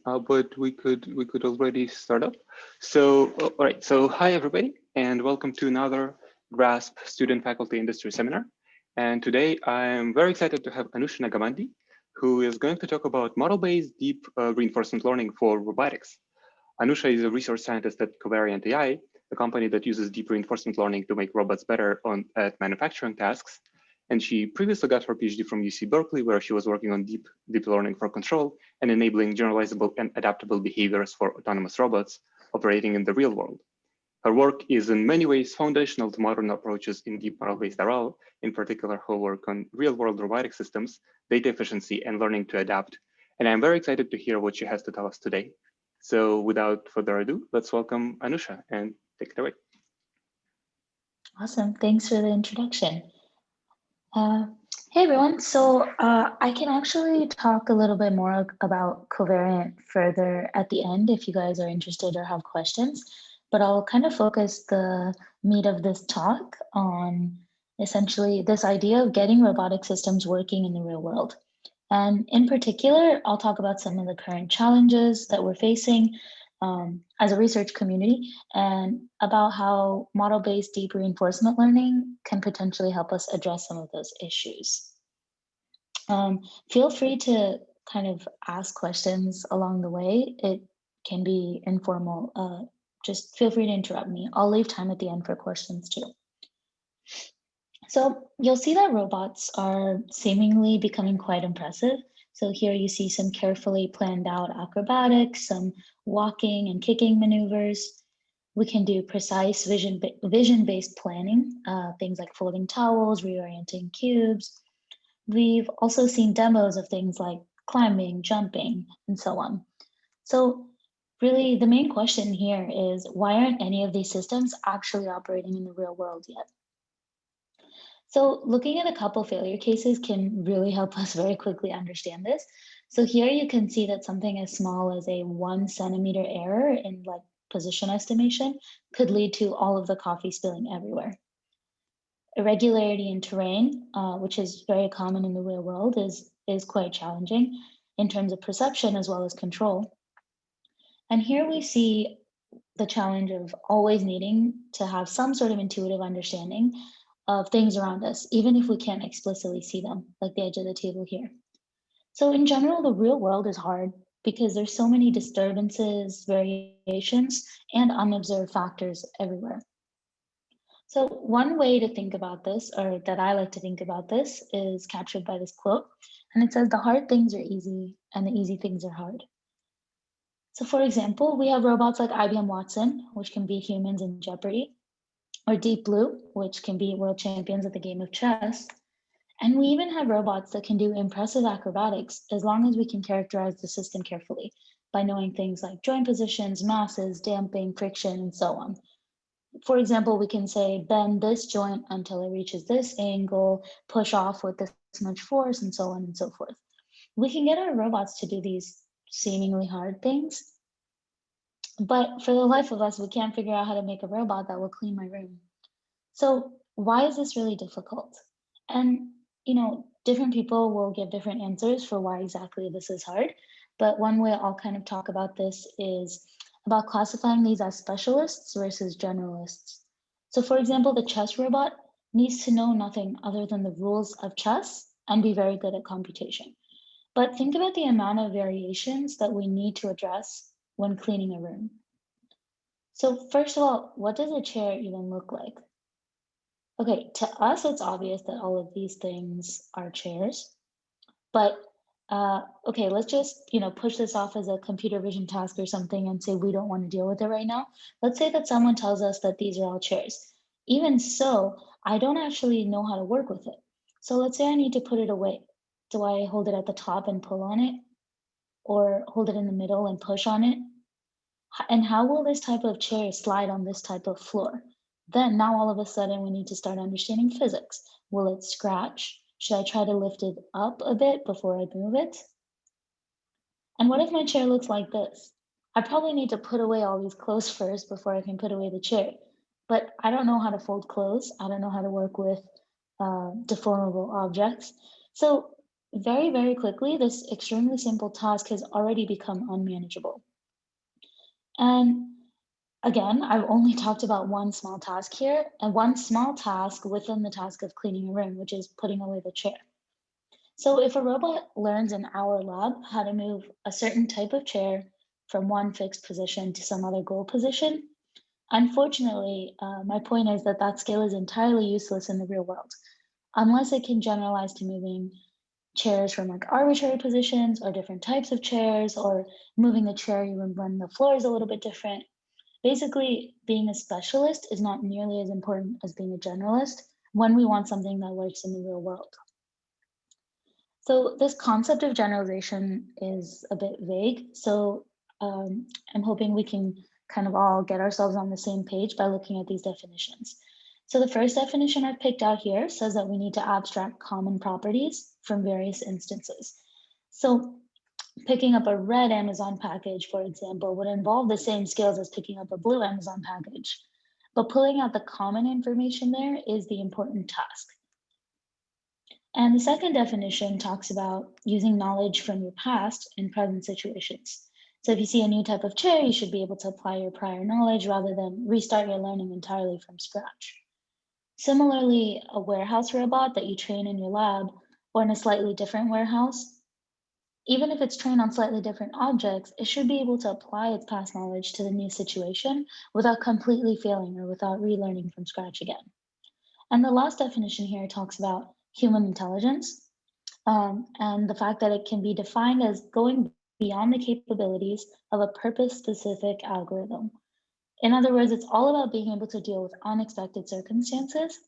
but we could already start up. So, all right. So, hi everybody, and welcome to another GRASP Student Faculty Industry Seminar. And today I am very excited to have Anusha Nagabandi, who is going to talk about model-based deep reinforcement learning for robotics. Anusha is a research scientist at Covariant AI, a company that uses deep reinforcement learning to make robots better at manufacturing tasks. And she previously got her PhD from UC Berkeley, where she was working on deep learning for control and enabling generalizable and adaptable behaviors for autonomous robots operating in the real world. Her work is in many ways foundational to modern approaches in deep model-based RL, in particular her work on real-world robotic systems, data efficiency, and learning to adapt. And I'm very excited to hear what she has to tell us today. So without further ado, let's welcome Anusha and take it away. Awesome, thanks for the introduction. Hey everyone, so I can actually talk a little bit more about covariant further at the end if you guys are interested or have questions, but I'll kind of focus the meat of this talk on essentially this idea of getting robotic systems working in the real world. And in particular, I'll talk about some of the current challenges that we're facing as a research community and about how model-based deep reinforcement learning can potentially help us address some of those issues. Feel free to kind of ask questions along the way. It can be informal. Just feel free to interrupt me. I'll leave time at the end for questions too. So you'll see that robots are seemingly becoming quite impressive. So here you see some carefully planned out acrobatics, some walking and kicking maneuvers. We can do precise vision-based planning, things like folding towels, reorienting cubes. We've also seen demos of things like climbing, jumping, and so on. So really the main question here is, why aren't any of these systems actually operating in the real world yet? So looking at a couple failure cases can really help us very quickly understand this. So here you can see that something as small as a 1 centimeter error in like position estimation could lead to all of the coffee spilling everywhere. Irregularity in terrain, which is very common in the real world, is quite challenging in terms of perception as well as control. And here we see the challenge of always needing to have some sort of intuitive understanding of things around us, even if we can't explicitly see them, like the edge of the table here. So in general, the real world is hard because there's so many disturbances, variations, and unobserved factors everywhere. So one way to think about this, or that I like to think about this, is captured by this quote. And it says, the hard things are easy and the easy things are hard. So for example, we have robots like IBM Watson, which can beat humans in Jeopardy, or Deep Blue, which can be world champions at the game of chess. And we even have robots that can do impressive acrobatics as long as we can characterize the system carefully by knowing things like joint positions, masses, damping, friction, and so on. For example, we can say, bend this joint until it reaches this angle, push off with this much force, and so on and so forth. We can get our robots to do these seemingly hard things, but for the life of us, we can't figure out how to make a robot that will clean my room. So why is this really difficult? And, different people will give different answers for why exactly this is hard. But one way I'll kind of talk about this is about classifying these as specialists versus generalists. So for example, the chess robot needs to know nothing other than the rules of chess and be very good at computation. But think about the amount of variations that we need to address when cleaning a room. So first of all, what does a chair even look like? Okay, to us, it's obvious that all of these things are chairs, but okay, let's just, push this off as a computer vision task or something and say we don't want to deal with it right now. Let's say that someone tells us that these are all chairs. Even so, I don't actually know how to work with it. So let's say I need to put it away. Do I hold it at the top and pull on it? Or hold it in the middle and push on it? And how will this type of chair slide on this type of floor? Then now all of a sudden we need to start understanding physics. Will it scratch? Should I try to lift it up a bit before I move it? And what if my chair looks like this? I probably need to put away all these clothes first before I can put away the chair. But I don't know how to fold clothes. I don't know how to work with deformable objects. So very, very quickly, this extremely simple task has already become unmanageable. And again, I've only talked about one small task here, and one small task within the task of cleaning a room, which is putting away the chair. So if a robot learns in our lab how to move a certain type of chair from one fixed position to some other goal position, unfortunately, my point is that that skill is entirely useless in the real world, unless it can generalize to moving chairs from like arbitrary positions or different types of chairs or moving the chair even when the floor is a little bit different. Basically, being a specialist is not nearly as important as being a generalist when we want something that works in the real world. So this concept of generalization is a bit vague. So I'm hoping we can kind of all get ourselves on the same page by looking at these definitions. So the first definition I've picked out here says that we need to abstract common properties from various instances. So picking up a red Amazon package, for example, would involve the same skills as picking up a blue Amazon package. But pulling out the common information there is the important task. And the second definition talks about using knowledge from your past in present situations. So if you see a new type of chair, you should be able to apply your prior knowledge rather than restart your learning entirely from scratch. Similarly, a warehouse robot that you train in your lab or in a slightly different warehouse, even if it's trained on slightly different objects, it should be able to apply its past knowledge to the new situation without completely failing or without relearning from scratch again. And the last definition here talks about human intelligence, and the fact that it can be defined as going beyond the capabilities of a purpose-specific algorithm. In other words, it's all about being able to deal with unexpected circumstances.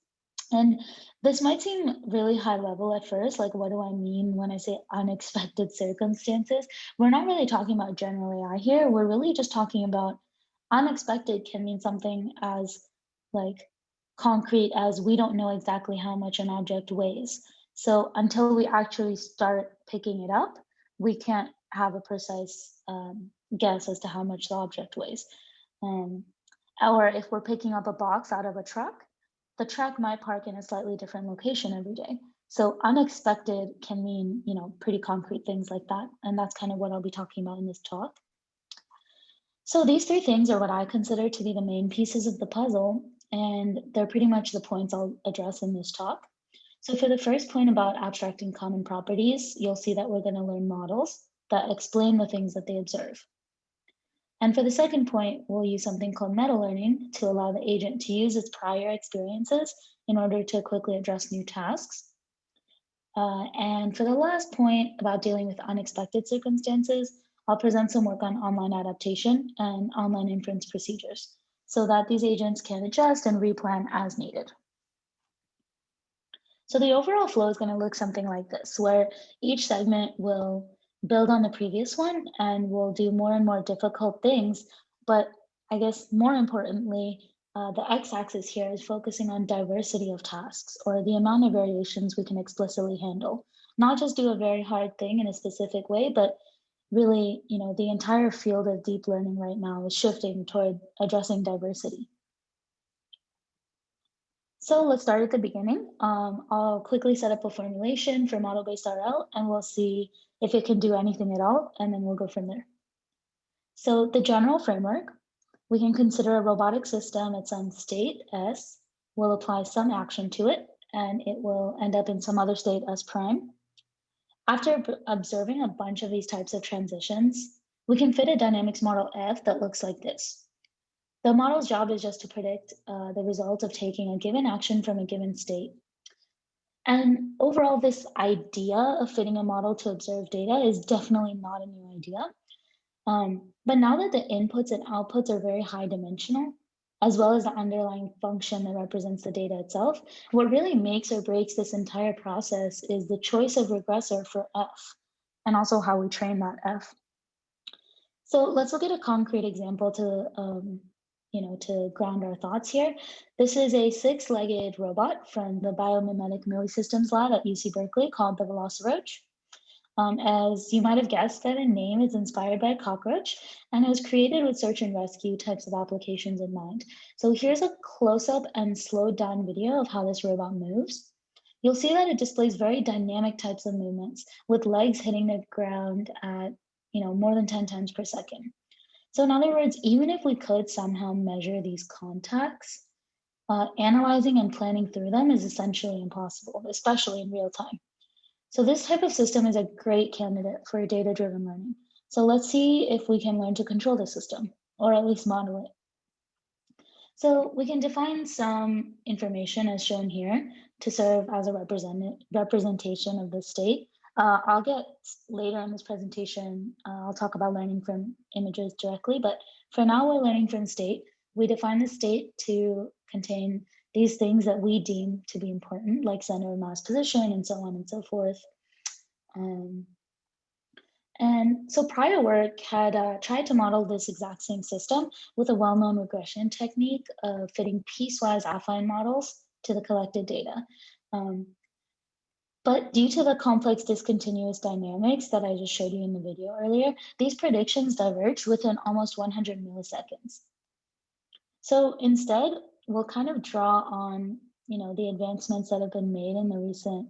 And this might seem really high level at first, like what do I mean when I say unexpected circumstances? We're not really talking about general AI here. We're really just talking about unexpected can mean something as like concrete as we don't know exactly how much an object weighs. So until we actually start picking it up, we can't have a precise guess as to how much the object weighs. Um, or if we're picking up a box out of a truck, the truck might park in a slightly different location every day. So unexpected can mean, pretty concrete things like that. And that's kind of what I'll be talking about in this talk. So these three things are what I consider to be the main pieces of the puzzle, and they're pretty much the points I'll address in this talk. So for the first point about abstracting common properties, you'll see that we're going to learn models that explain the things that they observe. And for the second point, we'll use something called meta-learning to allow the agent to use its prior experiences in order to quickly address new tasks. And for the last point about dealing with unexpected circumstances, I'll present some work on online adaptation and online inference procedures so that these agents can adjust and replan as needed. So the overall flow is going to look something like this, where each segment will build on the previous one and will do more and more difficult things. But I guess more importantly, the x-axis here is focusing on diversity of tasks or the amount of variations we can explicitly handle. Not just do a very hard thing in a specific way, but really, the entire field of deep learning right now is shifting toward addressing diversity. So let's start at the beginning. I'll quickly set up a formulation for model-based RL, and we'll see if it can do anything at all, and then we'll go from there. So the general framework, we can consider a robotic system at some state S, we'll apply some action to it, and it will end up in some other state S prime. After observing a bunch of these types of transitions, we can fit a dynamics model F that looks like this. The model's job is just to predict the result of taking a given action from a given state. And overall, this idea of fitting a model to observe data is definitely not a new idea. But now that the inputs and outputs are very high dimensional, as well as the underlying function that represents the data itself, what really makes or breaks this entire process is the choice of regressor for F, and also how we train that F. So let's look at a concrete example to ground our thoughts here. This is a six-legged robot from the biomimetic millisystems lab at UC Berkeley called the Velociroach. As you might have guessed by the name, it's inspired by a cockroach, and it was created with search and rescue types of applications in mind. So here's a close-up and slowed down video of how this robot moves. you'll see that it displays very dynamic types of movements with legs hitting the ground at more than 10 times per second. So in other words, even if we could somehow measure these contacts, analyzing and planning through them is essentially impossible, especially in real time. So this type of system is a great candidate for data-driven learning. So let's see if we can learn to control the system, or at least model it. So we can define some information as shown here to serve as a representation of the state. I'll get later in this presentation, I'll talk about learning from images directly, but for now we're learning from state. We define the state to contain these things that we deem to be important, like center of mass position and so on and so forth. And so prior work had tried to model this exact same system with a well-known regression technique of fitting piecewise affine models to the collected data. But due to the complex discontinuous dynamics that I just showed you in the video earlier, these predictions diverged within almost 100 milliseconds. So instead, we'll kind of draw on the advancements that have been made in the recent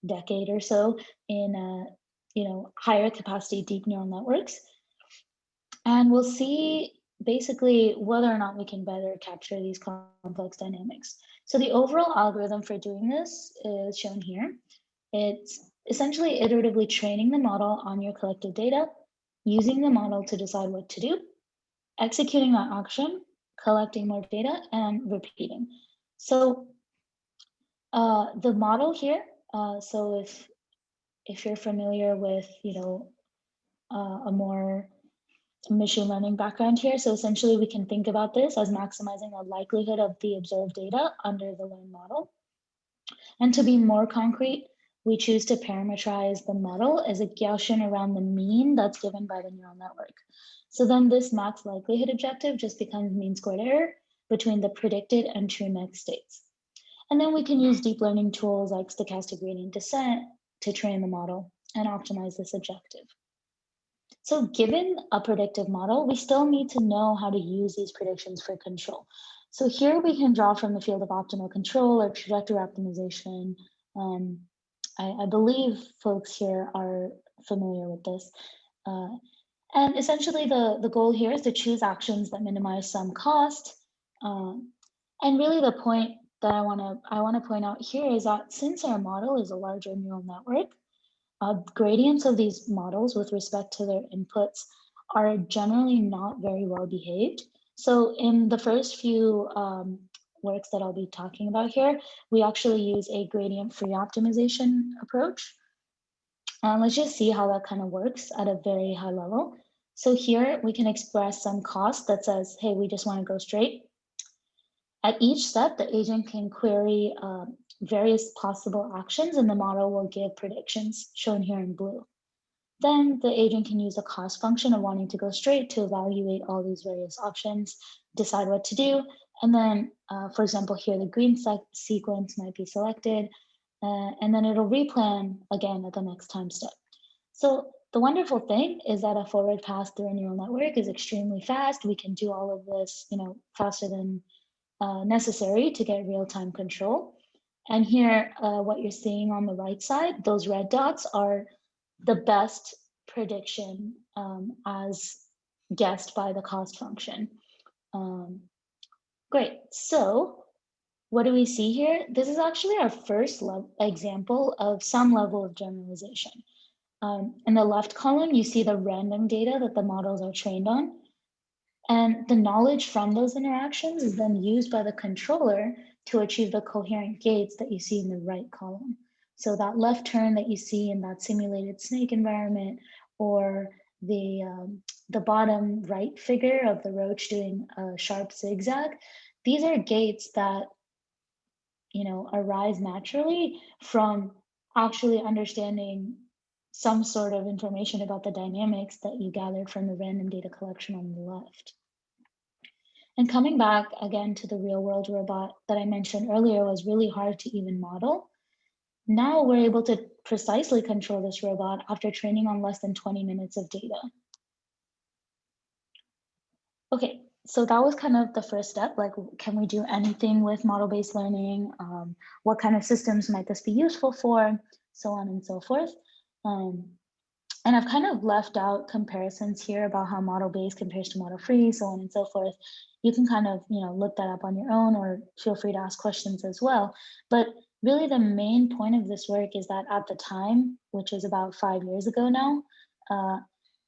decade or so in higher capacity deep neural networks. And we'll see basically whether or not we can better capture these complex dynamics. So the overall algorithm for doing this is shown here. It's essentially iteratively training the model on your collected data, using the model to decide what to do, executing that action, collecting more data, and repeating. So the model here, so if you're familiar with a more machine learning background here, so essentially we can think about this as maximizing the likelihood of the observed data under the learned model. And to be more concrete, we choose to parameterize the model as a Gaussian around the mean that's given by the neural network. So then this max likelihood objective just becomes mean squared error between the predicted and true next states. And then we can use deep learning tools like stochastic gradient descent to train the model and optimize this objective. So given a predictive model, we still need to know how to use these predictions for control. So here we can draw from the field of optimal control or trajectory optimization. I believe folks here are familiar with this. And essentially the goal here is to choose actions that minimize some cost. And really the point that I wanna point out here is that since our model is a larger neural network, gradients of these models with respect to their inputs are generally not very well behaved. So in the first few works that I'll be talking about here, we actually use a gradient-free optimization approach. Let's just see how that kind of works at a very high level. So here we can express some cost that says, hey, we just want to go straight. At each step, the agent can query various possible actions and the model will give predictions shown here in blue. Then the agent can use a cost function of wanting to go straight to evaluate all these various options, decide what to do. And then, for example, here the green sequence might be selected and then it'll replan again at the next time step. So the wonderful thing is that a forward pass through a neural network is extremely fast. We can do all of this, faster than necessary to get real-time control. And here, what you're seeing on the right side, those red dots are the best prediction as guessed by the cost function. Great, so what do we see here? This is actually our first example of some level of generalization. In the left column, you see the random data that the models are trained on. And the knowledge from those interactions is then used by the controller to achieve the coherent gates that you see in the right column. So that left turn that you see in that simulated snake environment, or the bottom right figure of the roach doing a sharp zigzag, these are gates that arise naturally from actually understanding some sort of information about the dynamics that you gathered from the random data collection on the left. And coming back again to the real world robot that I mentioned earlier was really hard to even model. Now we're able to precisely control this robot after training on less than 20 minutes of data. Okay, So that was kind of the first step, like, can we do anything with model-based learning? What kind of systems might this be useful for? So on and so forth. Um, and I've kind of left out comparisons here about how model-based compares to model-free, so on and so forth. You can kind of, look that up on your own, or feel free to ask questions as well. But really the main point of this work is that at the time, which was about 5 years ago now, uh,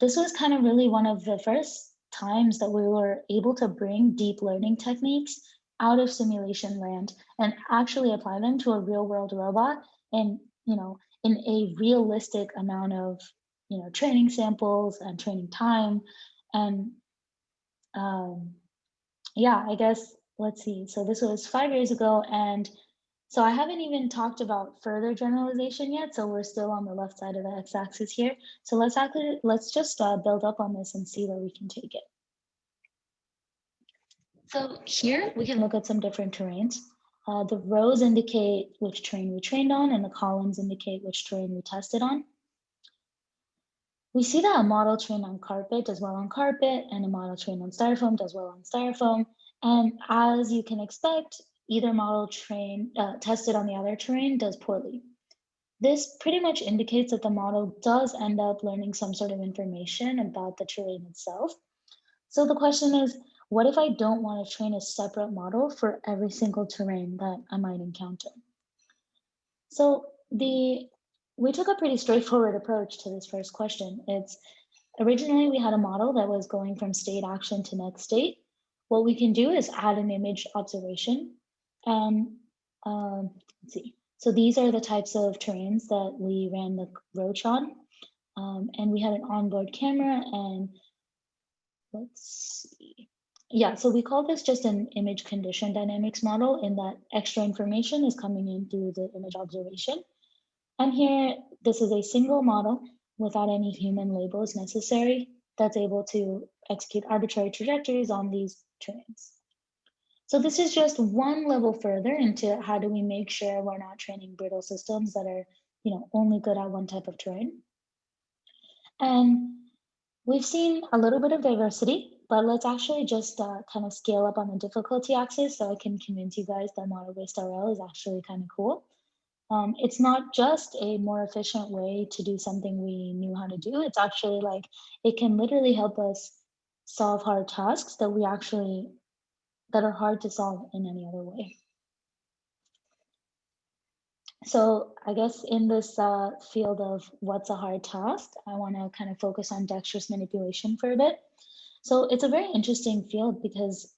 this was kind of really one of the first times that we were able to bring deep learning techniques out of simulation land and actually apply them to a real world robot, and, in a realistic amount of, training samples and training time. And um, yeah, I guess, let's see. So this was 5 years ago. And so I haven't even talked about further generalization yet. So we're still on the left side of the x-axis here. So let's just build up on this and see where we can take it. So here we can look at some different terrains. The rows indicate which terrain we trained on, and the columns indicate which terrain we tested on. We see that a model trained on carpet does well on carpet, and a model trained on styrofoam does well on styrofoam. And as you can expect, either model tested on the other terrain does poorly. This pretty much indicates that the model does end up learning some sort of information about the terrain itself. So the question is, what if I don't want to train a separate model for every single terrain that I might encounter? So we took a pretty straightforward approach to this first question. It's originally we had a model that was going from state action to next state. What we can do is add an image observation. And let's see. So these are the types of terrains that we ran the roach on. And we had an onboard camera, and let's see. Yeah, so we call this just an image condition dynamics model, in that extra information is coming in through the image observation. And here, this is a single model without any human labels necessary that's able to execute arbitrary trajectories on these terrains. So this is just one level further into how do we make sure we're not training brittle systems that are, only good at one type of terrain. And we've seen a little bit of diversity, but let's actually just kind of scale up on the difficulty axis so I can convince you guys that model-based RL is actually kind of cool. It's not just a more efficient way to do something we knew how to do. It's actually like, it can literally help us solve hard tasks that are hard to solve in any other way. So I guess in this field of what's a hard task, I want to kind of focus on dexterous manipulation for a bit. So it's a very interesting field because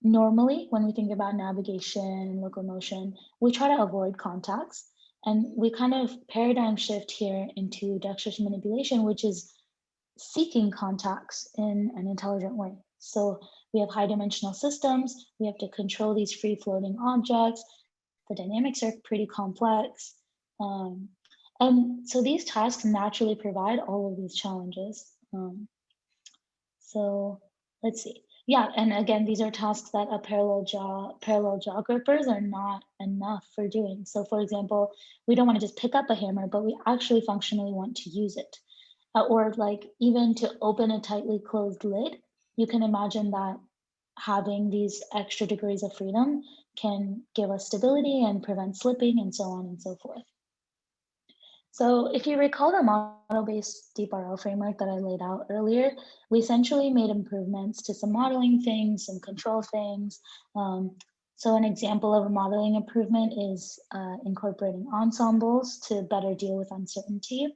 normally when we think about navigation and locomotion, we try to avoid contacts. And we kind of paradigm shift here into dexterous manipulation, which is seeking contacts in an intelligent way. So we have high dimensional systems, we have to control these free floating objects, the dynamics are pretty complex. Um, and so these tasks naturally provide all of these challenges. So let's see. Yeah, and again, these are tasks that a parallel jaw grippers are not enough for doing. So for example, we don't want to just pick up a hammer, but we actually functionally want to use it. Or like even to open a tightly closed lid, you can imagine that having these extra degrees of freedom can give us stability and prevent slipping and so on and so forth. So if you recall the model-based deep RL framework that I laid out earlier, we essentially made improvements to some modeling things, some control things. So an example of a modeling improvement is incorporating ensembles to better deal with uncertainty.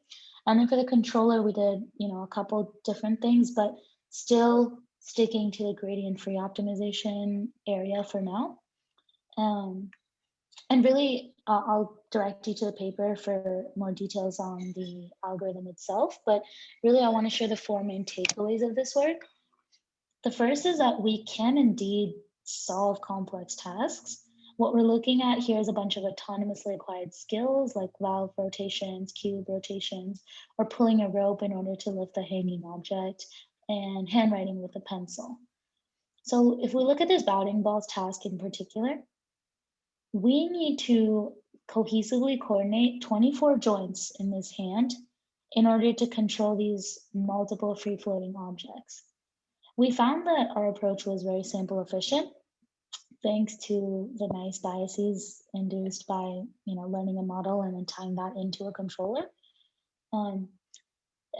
And then for the controller, we did, a couple different things, but still sticking to the gradient-free optimization area for now. And really, I'll direct you to the paper for more details on the algorithm itself, but really I want to share the four main takeaways of this work. The first is that we can indeed solve complex tasks. What we're looking at here is a bunch of autonomously acquired skills like valve rotations, cube rotations, or pulling a rope in order to lift a hanging object, and handwriting with a pencil. So if we look at this bounding balls task in particular, we need to cohesively coordinate 24 joints in this hand in order to control these multiple free floating objects. We found that our approach was very sample efficient, thanks to the nice biases induced by learning a model and then tying that into a controller. Um,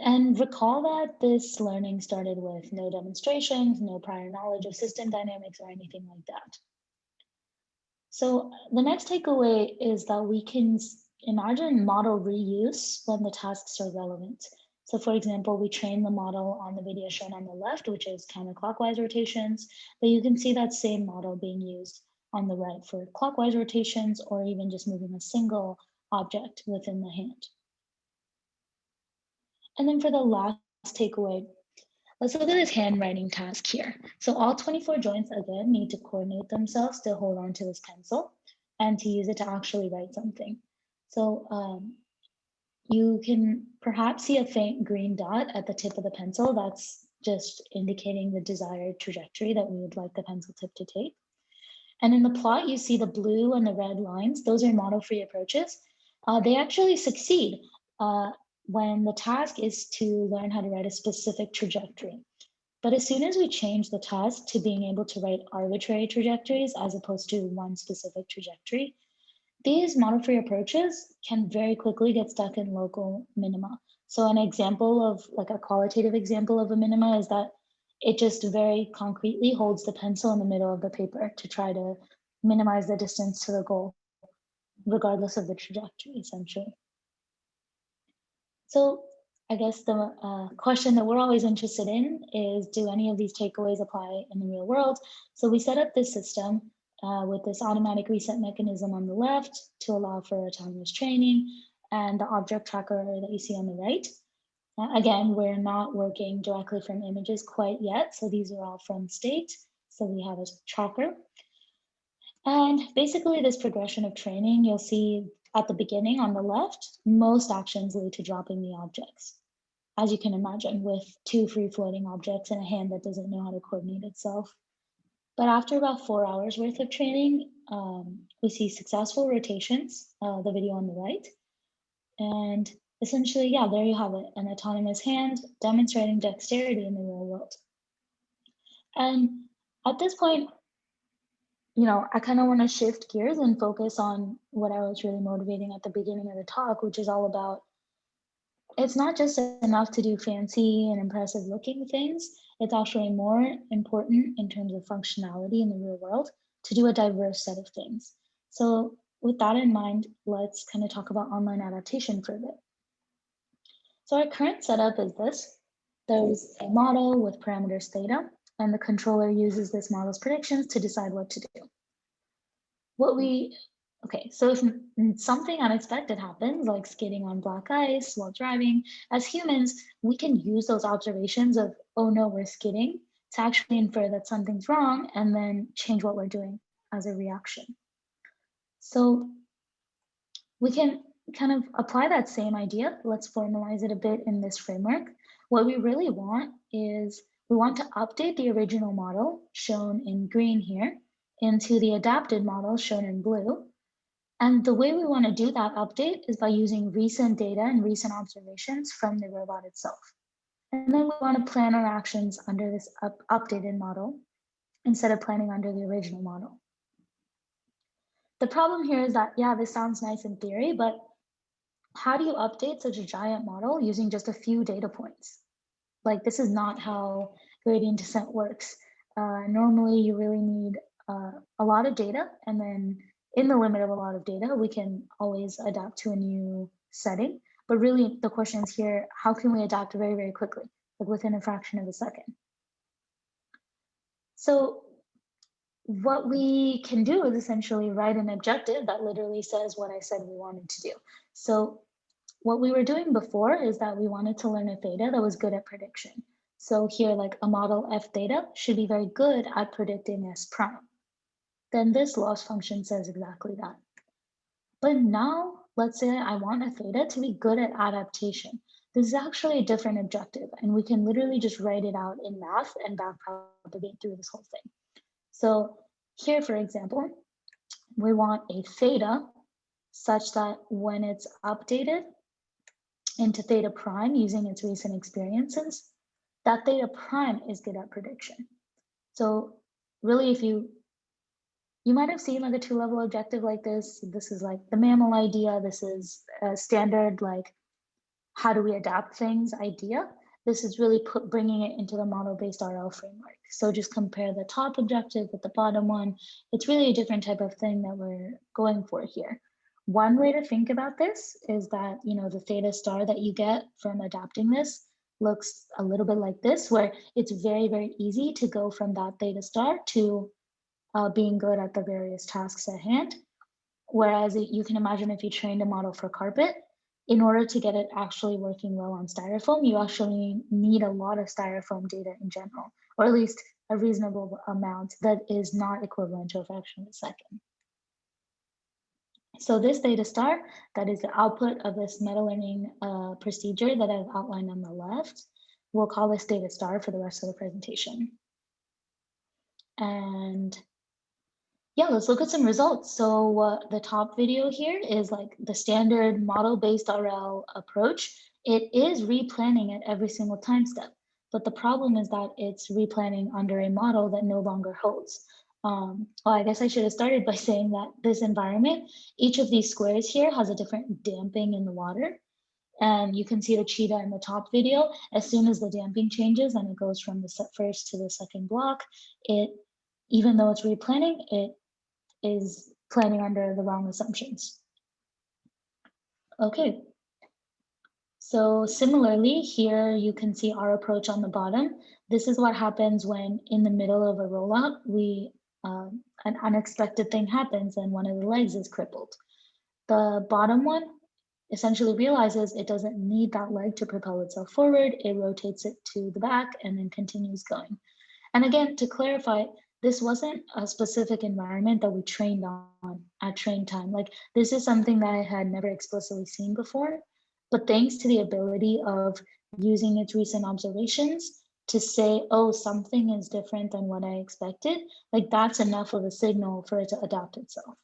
and recall that this learning started with no demonstrations, no prior knowledge of system dynamics or anything like that. So the next takeaway is that we can imagine model reuse when the tasks are relevant. So for example, we train the model on the video shown on the left, which is counterclockwise rotations, but you can see that same model being used on the right for clockwise rotations or even just moving a single object within the hand. And then for the last takeaway, let's look at this handwriting task here. So all 24 joints again need to coordinate themselves to hold on to this pencil and to use it to actually write something. So you can perhaps see a faint green dot at the tip of the pencil. That's just indicating the desired trajectory that we would like the pencil tip to take. And in the plot, you see the blue and the red lines. Those are model-free approaches. They actually succeed when the task is to learn how to write a specific trajectory. But as soon as we change the task to being able to write arbitrary trajectories as opposed to one specific trajectory, these model-free approaches can very quickly get stuck in local minima. So an example of like a qualitative example of a minima is that it just very concretely holds the pencil in the middle of the paper to try to minimize the distance to the goal, regardless of the trajectory, essentially. So I guess the question that we're always interested in is, do any of these takeaways apply in the real world? So we set up this system with this automatic reset mechanism on the left to allow for autonomous training and the object tracker that you see on the right. Again, we're not working directly from images quite yet. So these are all from state. So we have a tracker. And basically this progression of training, you'll see at the beginning on the left, most actions lead to dropping the objects. As you can imagine, with two free floating objects and a hand that doesn't know how to coordinate itself. But after about 4 hours worth of training, we see successful rotations, the video on the right. And essentially, yeah, there you have it, an autonomous hand demonstrating dexterity in the real world. And at this point, I kind of want to shift gears and focus on what I was really motivating at the beginning of the talk, which is all about it's not just enough to do fancy and impressive looking things. It's actually more important in terms of functionality in the real world to do a diverse set of things. So with that in mind, let's kind of talk about online adaptation for a bit. So our current setup is this. There's a model with parameters theta, and the controller uses this model's predictions to decide what to do. Okay, so if something unexpected happens, like skating on black ice while driving, as humans, we can use those observations of, oh no, we're skidding, to actually infer that something's wrong and then change what we're doing as a reaction. So we can kind of apply that same idea. Let's formalize it a bit in this framework. What we really want is we want to update the original model shown in green here into the adapted model shown in blue. And the way we want to do that update is by using recent data and recent observations from the robot itself. And then we want to plan our actions under this updated model instead of planning under the original model. The problem here is that, yeah, this sounds nice in theory, but how do you update such a giant model using just a few data points? Like, this is not how gradient descent works. Normally, you really need a lot of data, and then in the limit of a lot of data, we can always adapt to a new setting. But really, the question is here, how can we adapt very, very quickly, like within a fraction of a second? So what we can do is essentially write an objective that literally says what I said we wanted to do. So what we were doing before is that we wanted to learn a theta that was good at prediction. So here, like a model f theta should be very good at predicting s prime. Then this loss function says exactly that. But now, let's say I want a theta to be good at adaptation. This is actually a different objective, and we can literally just write it out in math and backpropagate through this whole thing. So here, for example, we want a theta such that when it's updated into theta prime using its recent experiences, that theta prime is good at prediction. So really, if you might have seen like a two-level objective like this. This is like the mammal idea. This is a standard like how do we adapt things idea. This is really bringing it into the model-based RL framework. So just compare the top objective with the bottom one. It's really a different type of thing that we're going for here. One way to think about this is that, the theta star that you get from adapting this looks a little bit like this, where it's very, very easy to go from that theta star to being good at the various tasks at hand. Whereas you can imagine if you trained a model for carpet, in order to get it actually working well on styrofoam, you actually need a lot of styrofoam data in general, or at least a reasonable amount that is not equivalent to a fraction of a second. So this theta star, that is the output of this meta learning procedure that I've outlined on the left. We'll call this theta star for the rest of the presentation. And yeah, let's look at some results. So the top video here is like the standard model-based RL approach. It is replanning at every single time step, but the problem is that it's replanning under a model that no longer holds. Well, I guess I should have started by saying that this environment, each of these squares here has a different damping in the water. And you can see the cheetah in the top video. As soon as the damping changes and it goes from the first to the second block, even though it's replanning, it is planning under the wrong assumptions. Okay. So similarly, here you can see our approach on the bottom. This is what happens when in the middle of a rollout, an unexpected thing happens and one of the legs is crippled. The bottom one essentially realizes it doesn't need that leg to propel itself forward. It rotates it to the back and then continues going. And again, to clarify, this wasn't a specific environment that we trained on at train time. Like this is something that I had never explicitly seen before, but thanks to the ability of using its recent observations to say, oh, something is different than what I expected, like that's enough of a signal for it to adapt itself.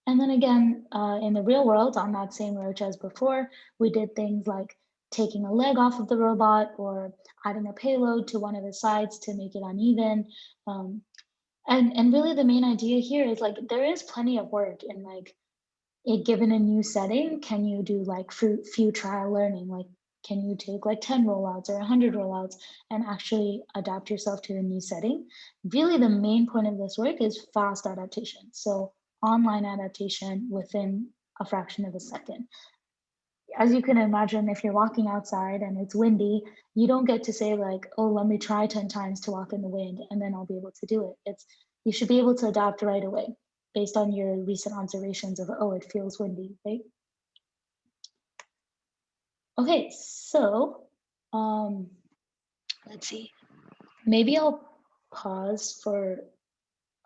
And then again, in the real world, on that same roach as before, we did things like taking a leg off of the robot or adding a payload to one of the sides to make it uneven. And really the main idea here is like, there is plenty of work in like, given a new setting, can you do like few trial learning? Like, can you take like 10 rollouts or 100 rollouts and actually adapt yourself to the new setting? Really the main point of this work is fast adaptation. So online adaptation within a fraction of a second. As you can imagine, if you're walking outside and it's windy, you don't get to say like, oh, let me try 10 times to walk in the wind and then I'll be able to do it. You should be able to adapt right away based on your recent observations of, oh, it feels windy, right? Okay, so let's see. Maybe I'll pause for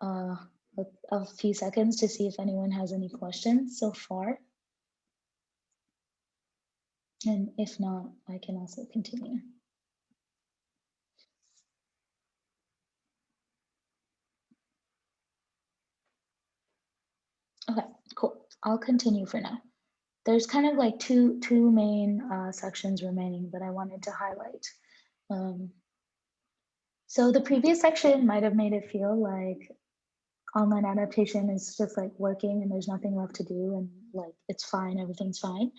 a few seconds to see if anyone has any questions so far. And if not, I can also continue. Okay, cool. I'll continue for now. There's kind of like two main sections remaining that I wanted to highlight. So the previous section might have made it feel like online adaptation is just like working and there's nothing left to do and like it's fine, everything's fine.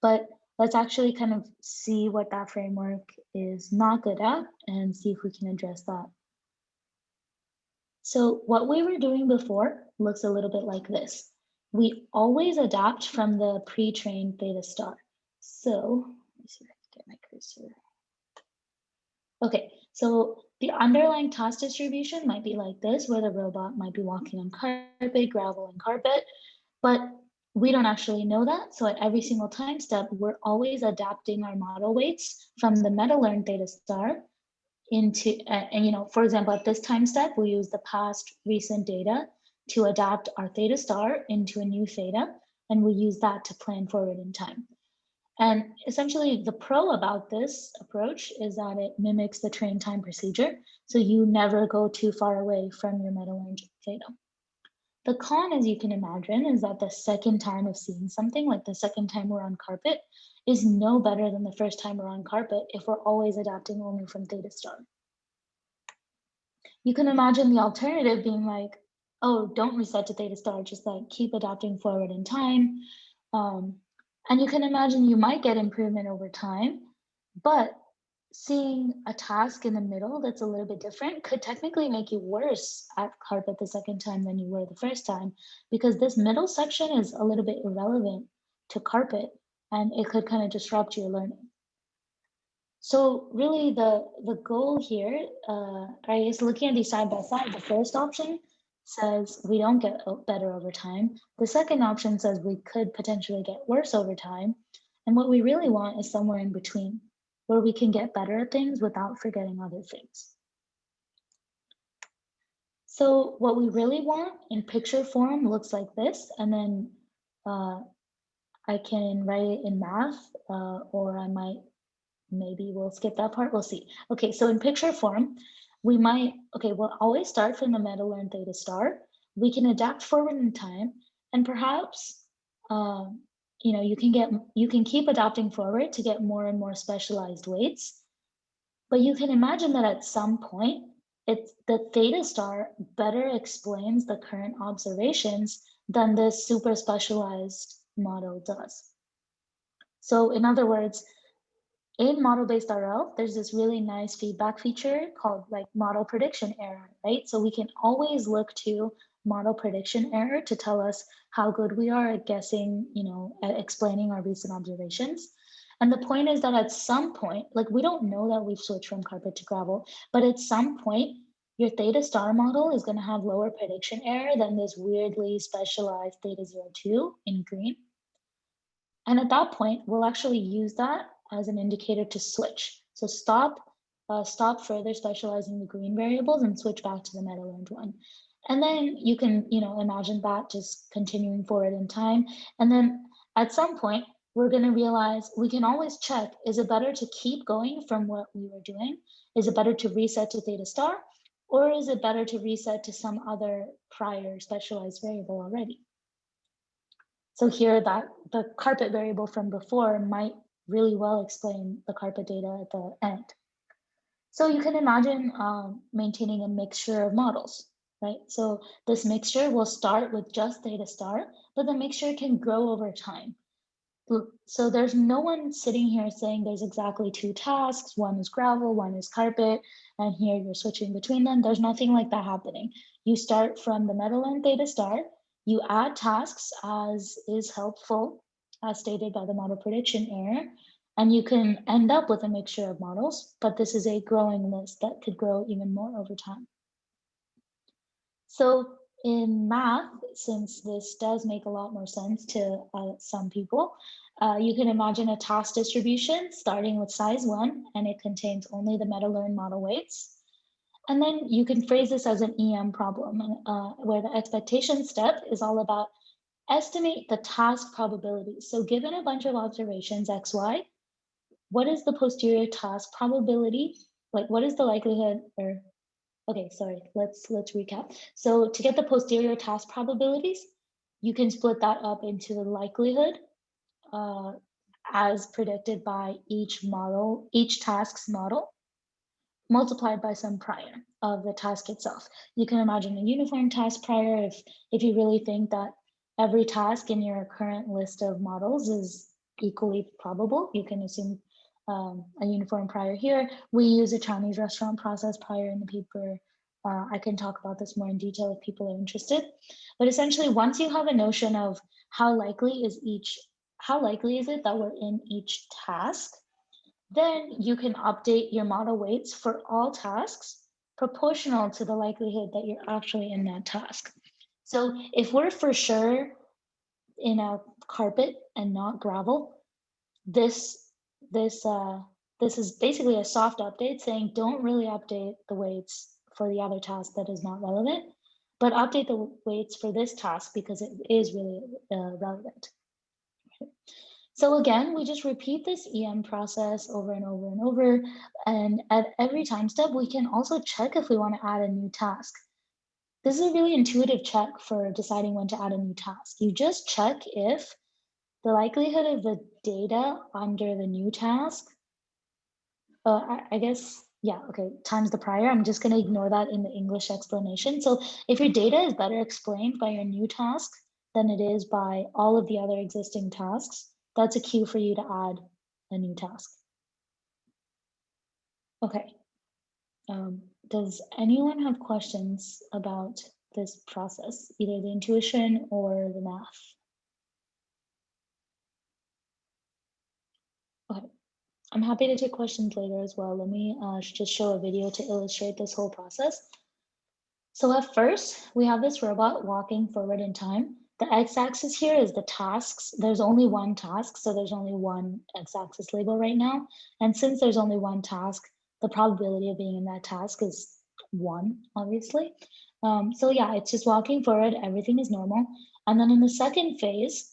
But let's actually kind of see what that framework is not good at and see if we can address that. So what we were doing before looks a little bit like this. We always adapt from the pre-trained theta star. So let me see if I can get my cursor. Okay, so the underlying task distribution might be like this, where the robot might be walking on carpet, gravel, and carpet, but we don't actually know that. So at every single time step, we're always adapting our model weights from the meta-learned theta star into, for example, at this time step, we use the past recent data to adapt our theta star into a new theta, and we use that to plan forward in time. And essentially the pro about this approach is that it mimics the train time procedure. So you never go too far away from your meta-learned theta. The con, as you can imagine, is that the second time of seeing something, like the second time we're on carpet, is no better than the first time we're on carpet if we're always adapting only from theta star. You can imagine the alternative being like, oh, don't reset to theta star, just like keep adapting forward in time. And you can imagine you might get improvement over time, but seeing a task in the middle that's a little bit different could technically make you worse at carpet the second time than you were the first time, because this middle section is a little bit irrelevant to carpet and it could kind of disrupt your learning. So really the goal here, right, is looking at these side by side. The first option says we don't get better over time. The second option says we could potentially get worse over time. And what we really want is somewhere in between, where we can get better at things without forgetting other things. So what we really want in picture form looks like this, and then I can write it in math, or I might, maybe we'll skip that part, we'll see. Okay, so in picture form, we might, okay, we'll always start from the meta learn theta star. We can adapt forward in time, and perhaps, you know, you can keep adapting forward to get more and more specialized weights, but you can imagine that at some point, the theta star better explains the current observations than this super specialized model does. So in other words, in model-based RL, there's this really nice feedback feature called like model prediction error, right? So we can always look to model prediction error to tell us how good we are at guessing, you know, at explaining our recent observations. And the point is that at some point, like we don't know that we've switched from carpet to gravel, but at some point, your theta star model is going to have lower prediction error than this weirdly specialized theta 02 in green. And at that point, we'll actually use that as an indicator to switch. So stop further specializing the green variables and switch back to the meta learned one. And then you can, you know, imagine that just continuing forward in time. And then at some point, we're going to realize we can always check, is it better to keep going from what we were doing? Is it better to reset to theta star? Or is it better to reset to some other prior specialized variable already? So here that the carpet variable from before might really well explain the carpet data at the end. So you can imagine maintaining a mixture of models, right? So this mixture will start with just theta star, but the mixture can grow over time. So there's no one sitting here saying there's exactly two tasks, one is gravel, one is carpet, and here you're switching between them. There's nothing like that happening. You start from the meta learn theta star, you add tasks as is helpful, as stated by the model prediction error, and you can end up with a mixture of models, but this is a growing list that could grow even more over time. So in math, since this does make a lot more sense to some people, you can imagine a task distribution starting with size 1, and it contains only the meta-learned model weights. And then you can phrase this as an EM problem, where the expectation step is all about estimate the task probability. So given a bunch of observations, X, Y, what is the posterior task probability? Like what is the likelihood, or okay, sorry, let's recap. So to get the posterior task probabilities, you can split that up into the likelihood as predicted by each task's model, multiplied by some prior of the task itself. You can imagine a uniform task prior if you really think that every task in your current list of models is equally probable, you can assume a uniform prior here. We use a Chinese restaurant process prior in the paper. I can talk about this more in detail if people are interested. But essentially, once you have a notion of how likely is it that we're in each task, then you can update your model weights for all tasks proportional to the likelihood that you're actually in that task. So if we're for sure in a carpet and not gravel, this is basically a soft update saying don't really update the weights for the other task that is not relevant, but update the weights for this task because it is really relevant. So again, we just repeat this EM process over and over and over. And at every time step, we can also check if we want to add a new task. This is a really intuitive check for deciding when to add a new task. You just check if the likelihood of the data under the new task, I guess, yeah, okay, times the prior. I'm just going to ignore that in the English explanation. So if your data is better explained by your new task than it is by all of the other existing tasks, that's a cue for you to add a new task. Okay. Does anyone have questions about this process, either the intuition or the math? Okay. I'm happy to take questions later as well. Let me just show a video to illustrate this whole process. So at first, we have this robot walking forward in time. The x-axis here is the tasks. There's only one task, so there's only one x-axis label right now. And since there's only one task, the probability of being in that task is 1, obviously. So yeah, it's just walking forward, everything is normal. And then in the second phase,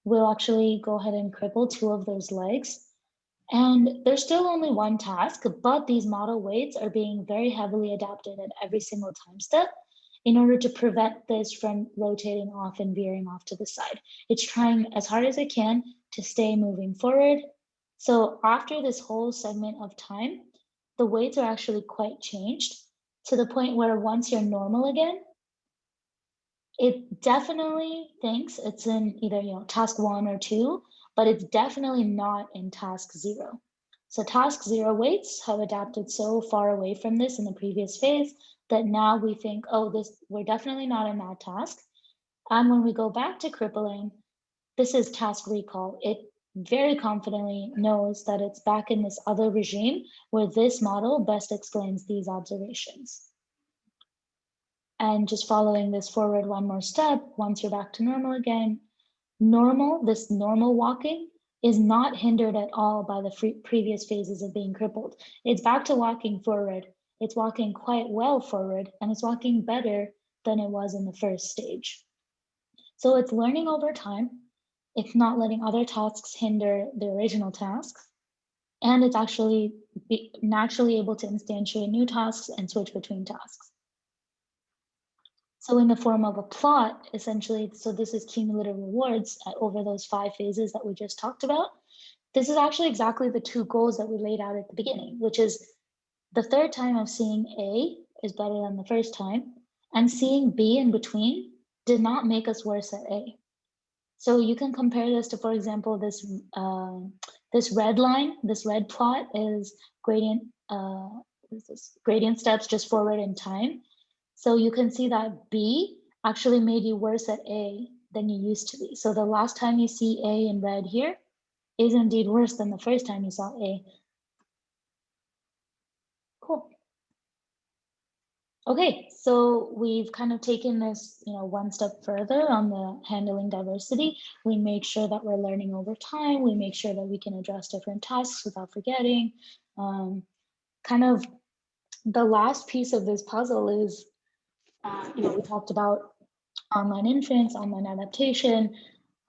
we'll actually go ahead and cripple 2 of those legs. And there's still only one task, but these model weights are being very heavily adapted at every single time step in order to prevent this from rotating off and veering off to the side. It's trying as hard as it can to stay moving forward. So after this whole segment of time, the weights are actually quite changed to the point where once you're normal again, it definitely thinks it's in either task 1 or 2, but it's definitely not in task 0. So task 0 weights have adapted so far away from this in the previous phase that now we think, oh, we're definitely not in that task. And when we go back to crippling, this is task recall. It very confidently knows that it's back in this other regime where this model best explains these observations. And just following this forward one more step, once you're back to normal again, this normal walking is not hindered at all by the previous phases of being crippled. It's back to walking forward. It's walking quite well forward, and it's walking better than it was in the first stage. So it's learning over time. It's not letting other tasks hinder the original tasks. And it's actually naturally able to instantiate new tasks and switch between tasks. So in the form of a plot, essentially, so this is cumulative rewards over those 5 phases that we just talked about. This is actually exactly the 2 goals that we laid out at the beginning, which is the third time of seeing A is better than the first time, and seeing B in between did not make us worse at A. So you can compare this to, for example, this red line, this red plot is gradient, gradient steps just forward in time. So you can see that B actually made you worse at A than you used to be. So the last time you see A in red here is indeed worse than the first time you saw A. Cool. Okay, so we've kind of taken this, one step further on the handling diversity. We make sure that we're learning over time. We make sure that we can address different tasks without forgetting. Kind of the last piece of this puzzle is, we talked about online inference, online adaptation.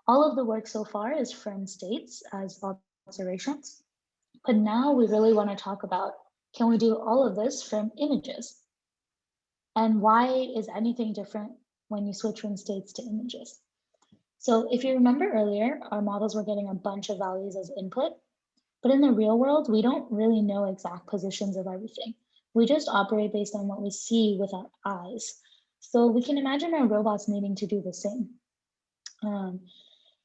All of the work so far is from states as observations. But now we really want to talk about, can we do all of this from images? And why is anything different when you switch from states to images? So if you remember earlier, our models were getting a bunch of values as input, but in the real world, we don't really know exact positions of everything. We just operate based on what we see with our eyes. So we can imagine our robots needing to do the same.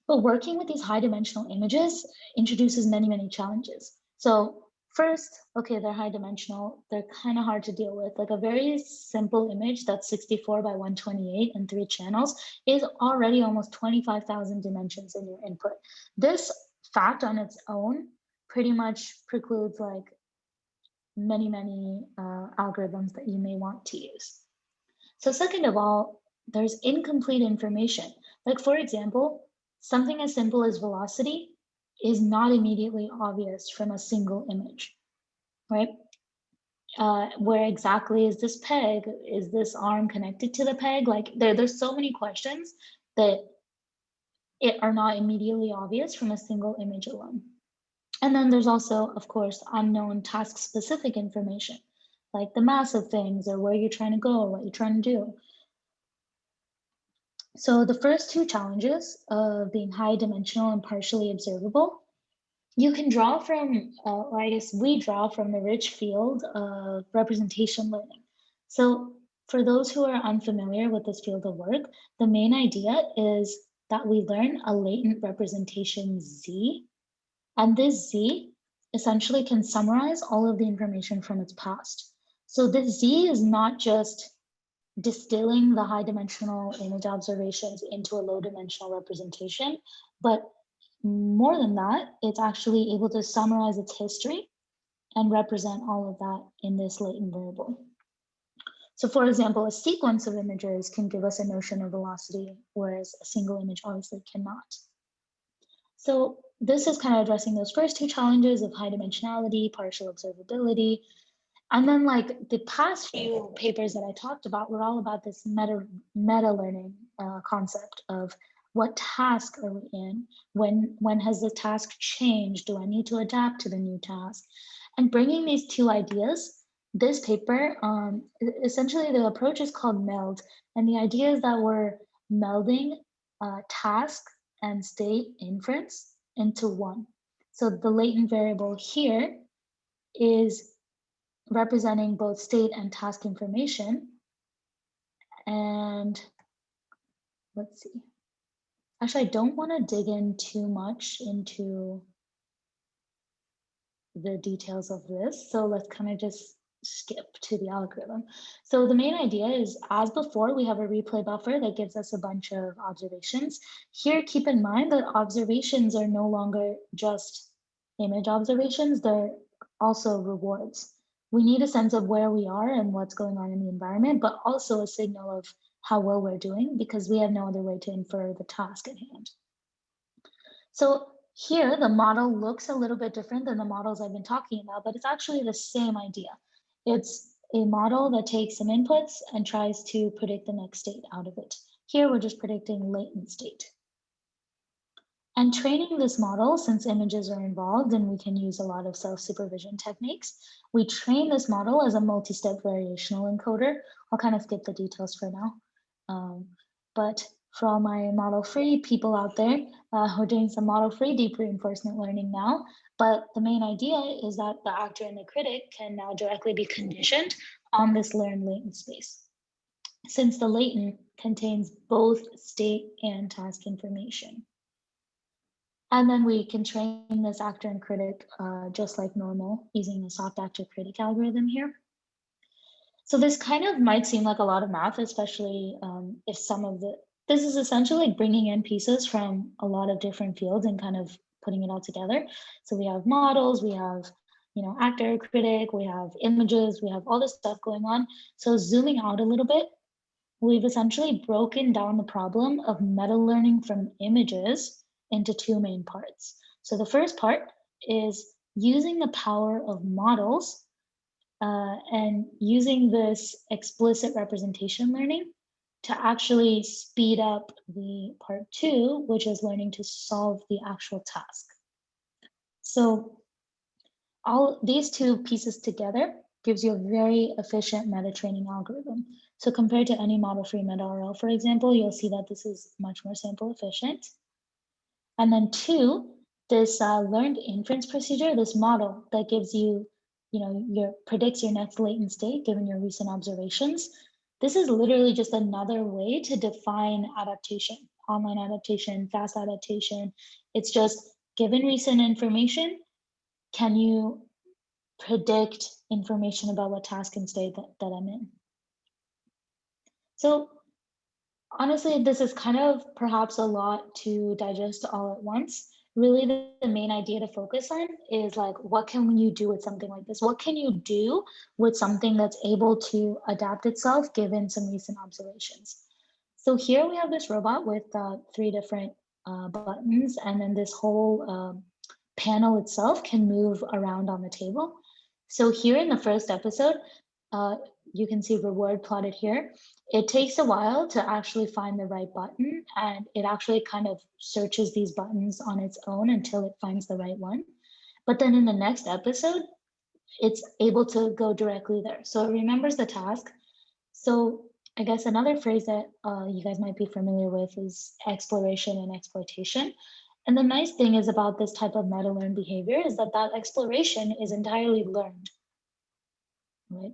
But working with these high dimensional images introduces many, many challenges. So first, okay, they're high dimensional. They're kind of hard to deal with. Like a very simple image that's 64 by 128 and 3 channels is already almost 25,000 dimensions in your input. This fact on its own pretty much precludes like many, many algorithms that you may want to use. So second of all, there's incomplete information. Like for example, something as simple as velocity is not immediately obvious from a single image, right? Where exactly is this peg? Is this arm connected to the peg? Like there's so many questions that are not immediately obvious from a single image alone. And then there's also, of course, unknown task-specific information, like the mass of things or where you're trying to go or what you're trying to do. So the first two challenges of being high dimensional and partially observable, you can draw from, or I guess we draw from the rich field of representation learning. So for those who are unfamiliar with this field of work, the main idea is that we learn a latent representation Z, and this Z essentially can summarize all of the information from its past. So this Z is not just distilling the high dimensional image observations into a low dimensional representation, but more than that, it's actually able to summarize its history and represent all of that in this latent variable. So for example, a sequence of images can give us a notion of velocity, whereas a single image obviously cannot. So this is kind of addressing those first two challenges of high dimensionality, partial observability. And then like the past few papers that I talked about were all about this meta learning concept of what task are we in? When has the task changed? Do I need to adapt to the new task? And bringing these two ideas, this paper, essentially the approach is called MELD. And the idea is that we're melding task and state inference into one. So the latent variable here is representing both state and task information. And let's see. Actually, I don't want to dig in too much into the details of this. So let's kind of just skip to the algorithm. So the main idea is, as before, we have a replay buffer that gives us a bunch of observations. Here, keep in mind that observations are no longer just image observations, they're also rewards. We need a sense of where we are and what's going on in the environment, but also a signal of how well we're doing, because we have no other way to infer the task at hand. So here, the model looks a little bit different than the models I've been talking about, but it's actually the same idea. It's a model that takes some inputs and tries to predict the next state out of it. Here, we're just predicting latent state. And training this model, since images are involved and we can use a lot of self-supervision techniques, we train this model as a multi-step variational encoder. I'll kind of skip the details for now. But for all my model-free people out there, we're doing some model-free deep reinforcement learning now. But the main idea is that the actor and the critic can now directly be conditioned on this learned latent space, since the latent contains both state and task information. And then we can train this actor and critic just like normal using the soft actor critic algorithm here. So this kind of might seem like a lot of math, especially if this is essentially like bringing in pieces from a lot of different fields and kind of putting it all together. So we have models, we have, actor, critic, we have images, we have all this stuff going on. So zooming out a little bit, we've essentially broken down the problem of meta learning from images into two main parts. So the first part is using the power of models and using this explicit representation learning to actually speed up the part two, which is learning to solve the actual task. So all these two pieces together gives you a very efficient meta training algorithm. So compared to any model-free meta-RL, for example, you'll see that this is much more sample efficient. And then two, this learned inference procedure, this model that gives you, predicts your next latent state given your recent observations. This is literally just another way to define adaptation, online adaptation, fast adaptation. It's just given recent information, can you predict information about what task and state that I'm in? So honestly, this is kind of perhaps a lot to digest all at once. Really, the main idea to focus on is like, what can you do with something like this? What can you do with something that's able to adapt itself given some recent observations? So here we have this robot with three different buttons, and then this whole panel itself can move around on the table. So here in the first episode, you can see reward plotted here. It takes a while to actually find the right button, and it actually kind of searches these buttons on its own until it finds the right one. But then in the next episode, it's able to go directly there. So it remembers the task. So I guess another phrase that you guys might be familiar with is exploration and exploitation. And the nice thing is about this type of meta-learned behavior is that that exploration is entirely learned, right?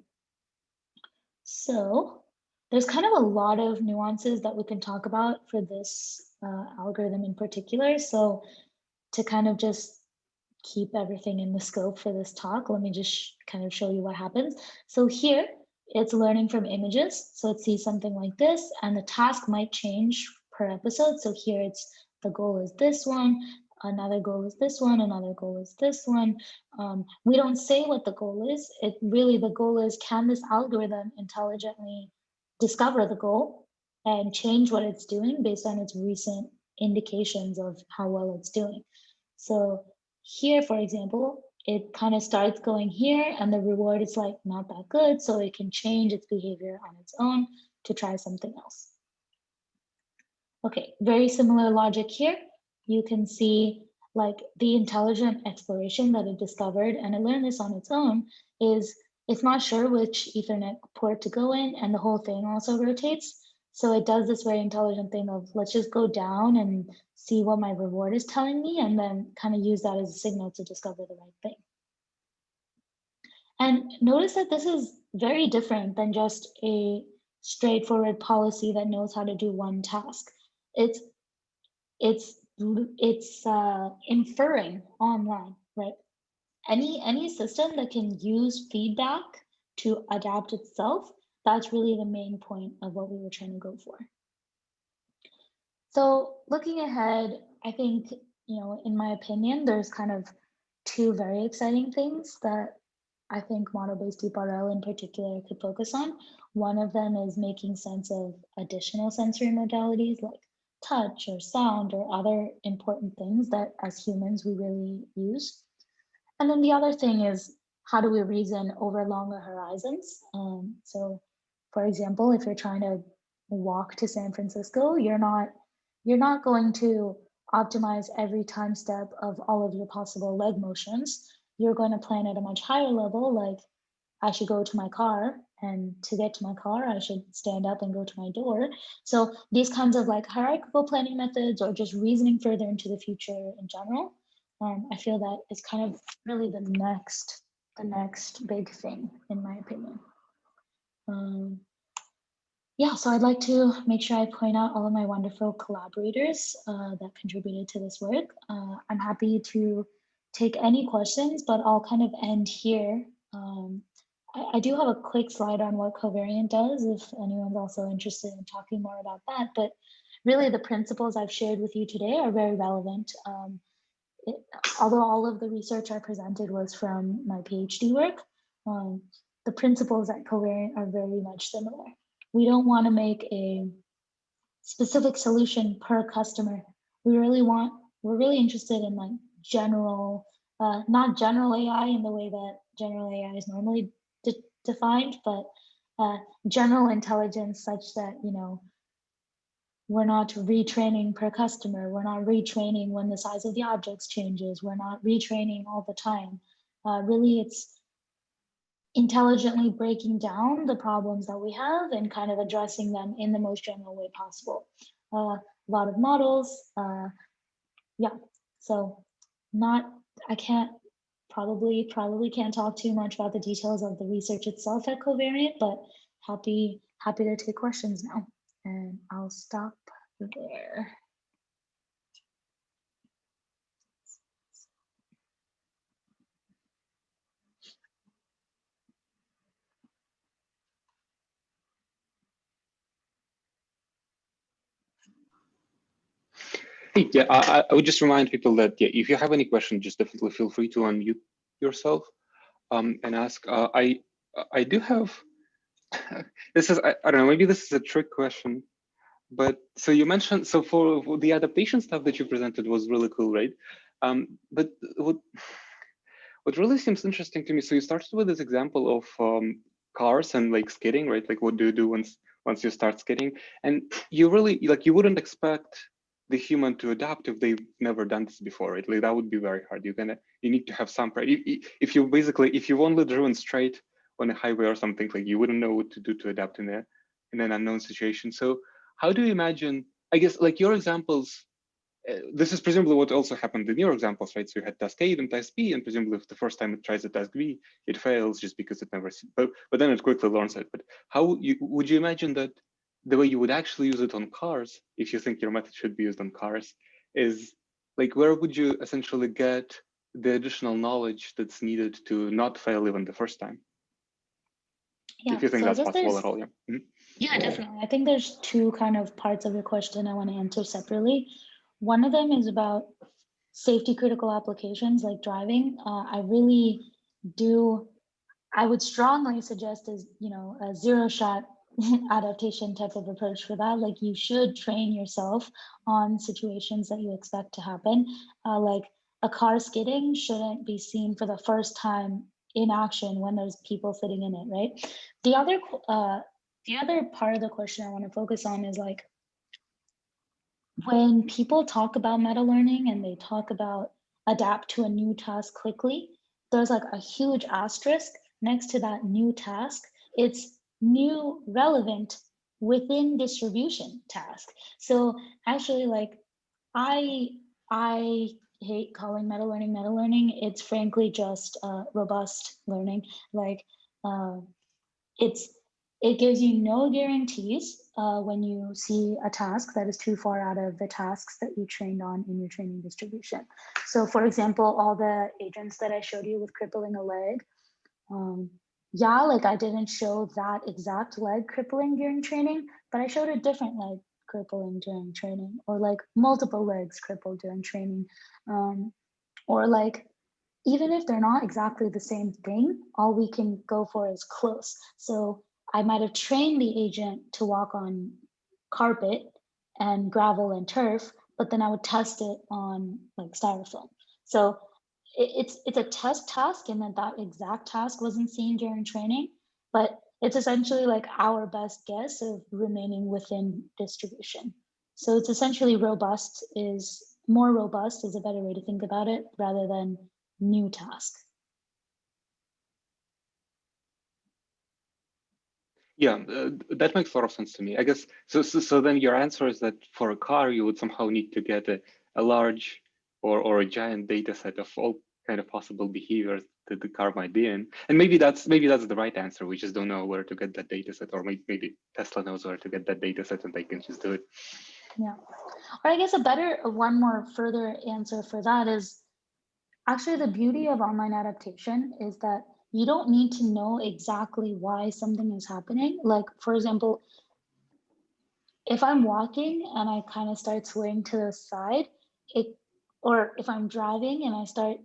So there's kind of a lot of nuances that we can talk about for this algorithm in particular. So to kind of just keep everything in the scope for this talk, let me just kind of show you what happens. So here, it's learning from images. So it sees something like this, and the task might change per episode. So here it's the goal is this one, another goal is this one, another goal is this one. We don't say what the goal is. It really, the goal is, can this algorithm intelligently discover the goal and change what it's doing based on its recent indications of how well it's doing. So here, for example, it kind of starts going here and the reward is like not that good. So it can change its behavior on its own to try something else. Okay, very similar logic here. You can see like the intelligent exploration that it discovered, and it learned this on its own, is it's not sure which Ethernet port to go in, and the whole thing also rotates. So it does this very intelligent thing of let's just go down and see what my reward is telling me, and then kind of use that as a signal to discover the right thing. And notice that this is very different than just a straightforward policy that knows how to do one task. It's inferring online, right? Any system that can use feedback to adapt itself, that's really the main point of what we were trying to go for. So looking ahead, I think, in my opinion, there's kind of two very exciting things that I think model-based deep RL in particular could focus on. One of them is making sense of additional sensory modalities like touch or sound or other important things that as humans we really use. And then the other thing is, how do we reason over longer horizons? So for example, if you're trying to walk to San Francisco, you're not going to optimize every time step of all of your possible leg motions. You're going to plan at a much higher level, like I should go to my car, and to get to my car, I should stand up and go to my door. So these kinds of like hierarchical planning methods, or just reasoning further into the future in general, I feel that is kind of really the next big thing, in my opinion. Yeah, so I'd like to make sure I point out all of my wonderful collaborators that contributed to this work. I'm happy to take any questions, but I'll kind of end here. I do have a quick slide on what covariant does if anyone's also interested in talking more about that, but really the principles I've shared with you today are very relevant. Although all of the research I presented was from my PhD work, the principles at covariant are very much similar. We don't want to make a specific solution per customer. We're really interested in like general, not general AI in the way that general AI is normally defined, but general intelligence such that, we're not retraining per customer. We're not retraining when the size of the objects changes. We're not retraining all the time. Really, it's intelligently breaking down the problems that we have and kind of addressing them in the most general way possible. A lot of models, yeah. So I can't probably can't talk too much about the details of the research itself at Covariant, but happy to take questions now. And I'll stop there. Yeah, I would just remind people that if you have any questions, just definitely feel free to unmute yourself and ask. I do have this is I don't know, maybe this is a trick question, but so you mentioned, so for the adaptation stuff that you presented was really cool, right? But what really seems interesting to me, so you started with this example of cars and like skidding, right? Like what do you do once you start skidding? And you really, like, you wouldn't expect the human to adapt if they've never done this before, right? Like that would be very hard. You need to have some, if you've only driven straight on a highway or something, like you wouldn't know what to do to adapt in in an unknown situation. So how do you imagine, I guess, like your examples, this is presumably what also happened in your examples, right? So you had task A and task B, and presumably if the first time it tries the task B, it fails just because it never, but then it quickly learns it. But how would you imagine that the way you would actually use it on cars, if you think your method should be used on cars, is like, where would you essentially get the additional knowledge that's needed to not fail even the first time? Yeah, If you think so I that's guess possible there's, at all, yeah. yeah, definitely. I think there's two kind of parts of your question I want to answer separately. One of them is about safety critical applications like driving. I really do, I would strongly suggest is, a zero shot adaptation type of approach for that. Like you should train yourself on situations that you expect to happen. Like a car skidding shouldn't be seen for the first time in action when there's people sitting in it, right? The other, the other part of the question I want to focus on is like when people talk about meta learning and they talk about adapt to a new task quickly, there's like a huge asterisk next to that new task. It's new relevant within distribution task. So actually like I I hate calling meta learning meta learning. It's frankly just robust learning. Like uh, it's it gives you no guarantees when you see a task that is too far out of the tasks that you trained on in your training distribution. So for example, all the agents that I showed you with crippling a leg, um, yeah, like I didn't show that exact leg crippling during training, but I showed a different leg crippling during training, or like multiple legs crippled during training, or like even if they're not exactly the same thing, all we can go for is close. So I might have trained the agent to walk on carpet and gravel and turf, but then I would test it on like styrofoam. So it's a test task, and that exact task wasn't seen during training, but it's essentially like our best guess of remaining within distribution. So it's essentially robust is more robust is a better way to think about it rather than new task. Yeah, that makes a lot of sense to me. I guess so. Then your answer is that for a car, you would somehow need to get a large or a giant data set of all kind of possible behaviors that the car might be in, and maybe that's the right answer. We just don't know where to get that data set, or maybe Tesla knows where to get that data set, and they can just do it. Yeah, or I guess a better one more further answer for that is actually the beauty of online adaptation is that you don't need to know exactly why something is happening. Like for example, if I'm walking and I kind of start swaying to the side, it, or if I'm driving and I start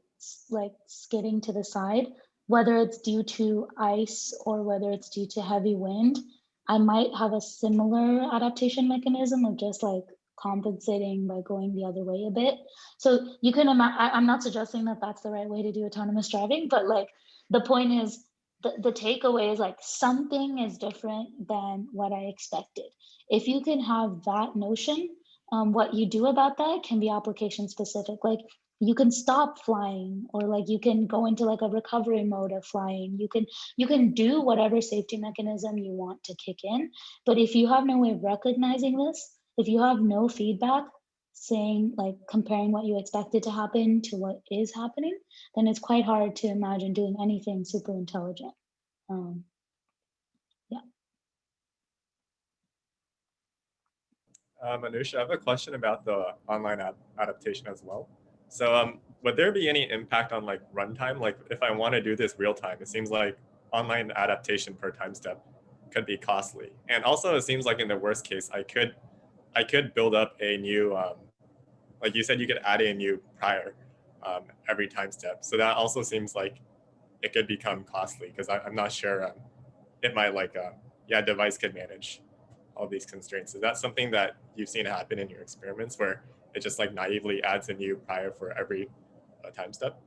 like skidding to the side, whether it's due to ice or whether it's due to heavy wind, I might have a similar adaptation mechanism of just like compensating by going the other way a bit. So you can imagine, I'm not suggesting that that's the right way to do autonomous driving, but like the point is the takeaway is like something is different than what I expected. If you can have that notion, what you do about that can be application specific. Like you can stop flying, or like you can go into like a recovery mode of flying. You can do whatever safety mechanism you want to kick in. But if you have no way of recognizing this, if you have no feedback saying like comparing what you expected to happen to what is happening, then it's quite hard to imagine doing anything super intelligent. Um, yeah. Anusha, I have a question about the online adaptation as well. So, would there be any impact on like runtime? Like, if I want to do this real time, it seems like online adaptation per time step could be costly. And also, it seems like in the worst case, I could build up a new, like you said, you could add a new prior every time step. So that also seems like it could become costly because I'm not sure if my device could manage all these constraints. Is that something that you've seen happen in your experiments where it just like naively adds a new prior for every time step?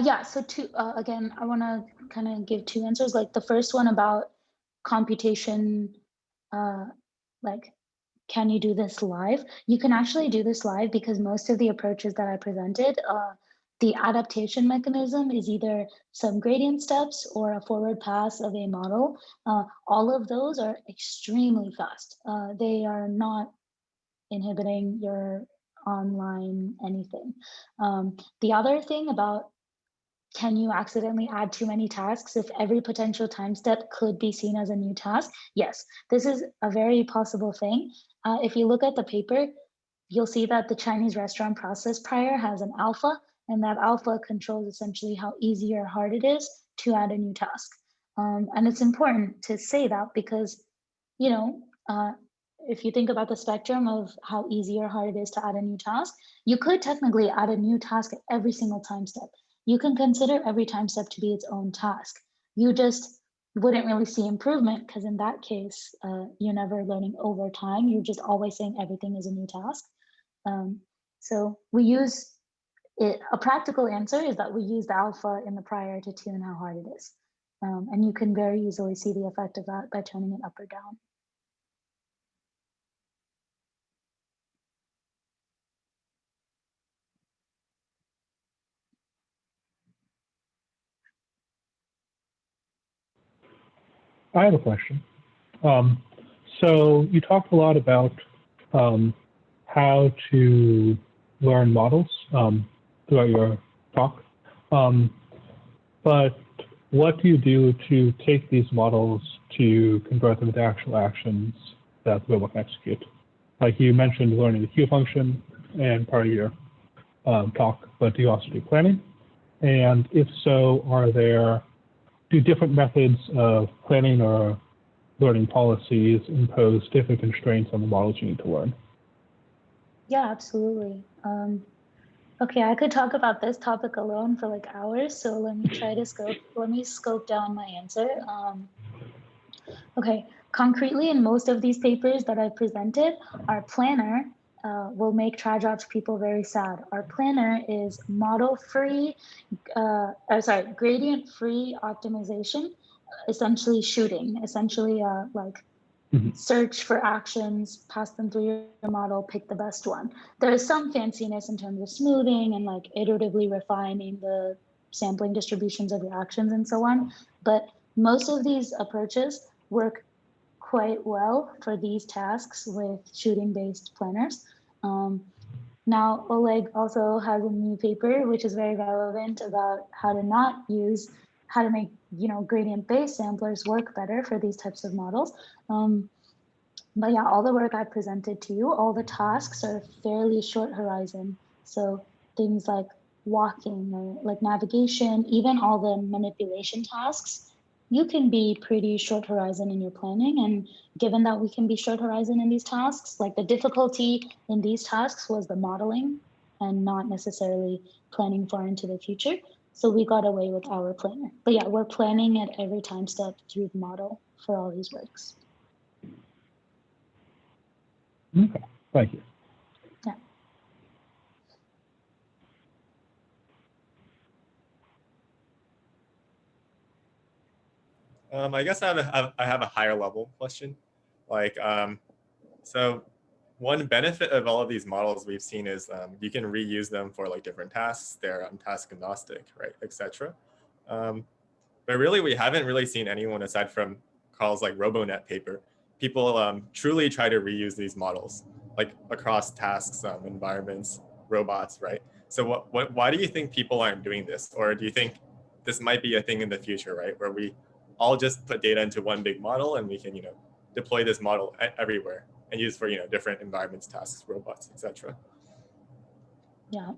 Yeah, so again, I want to kind of give two answers. Like the first one about computation, uh, like, can you do this live? You can actually do this live because most of the approaches that I presented, The adaptation mechanism is either some gradient steps or a forward pass of a model. All of those are extremely fast. They are not inhibiting your online anything. The other thing about, can you accidentally add too many tasks if every potential time step could be seen as a new task? Yes, this is a very possible thing. If you look at the paper, you'll see that the Chinese restaurant process prior has an alpha, and that alpha controls essentially how easy or hard it is to add a new task. And it's important to say that because, you know, if you think about the spectrum of how easy or hard it is to add a new task, you could technically add a new task at every single time step. You can consider every time step to be its own task. You just wouldn't really see improvement because in that case, you're never learning over time. You're just always saying everything is a new task. So we use it, a practical answer is that we use the alpha in the prior to tune how hard it is. And you can very easily see the effect of that by turning it up or down. I have a question. So you talked a lot about how to learn models throughout your talk. But what do you do to take these models to convert them into actual actions that the robot can execute? Like you mentioned learning the queue function and part of your talk, but do you also do planning? And if so, do different methods of planning or learning policies impose different constraints on the models you need to learn? Yeah, absolutely. Okay, I could talk about this topic alone for like hours, so let me scope down my answer. Okay, concretely, in most of these papers that I presented, our planner will make try jobs people very sad. Our planner is gradient-free optimization, essentially shooting, essentially like search for actions, pass them through your model, pick the best one. There is some fanciness in terms of smoothing and like iteratively refining the sampling distributions of your actions and so on. But most of these approaches work quite well for these tasks with shooting-based planners. Now, Oleg also has a new paper, which is very relevant about how to make, gradient-based samplers work better for these types of models. But yeah, all the work I presented to you, all the tasks are fairly short horizon. So things like walking or like navigation, even all the manipulation tasks, you can be pretty short horizon in your planning. And given that we can be short horizon in these tasks, like the difficulty in these tasks was the modeling and not necessarily planning far into the future. So we got away with our planner. But yeah, we're planning at every time step through the model for all these works. Okay, thank you. Yeah. I guess I have a higher level question. Like, so one benefit of all of these models we've seen is you can reuse them for like different tasks. They're task agnostic, right, etc. But really, we haven't really seen anyone aside from Carl's like RoboNet paper. People truly try to reuse these models like across tasks, environments, robots, right? So why do you think people aren't doing this? Or do you think this might be a thing in the future, right? Where we all just put data into one big model and we can, deploy this model everywhere and use for, different environments, tasks, robots, etc. Yeah.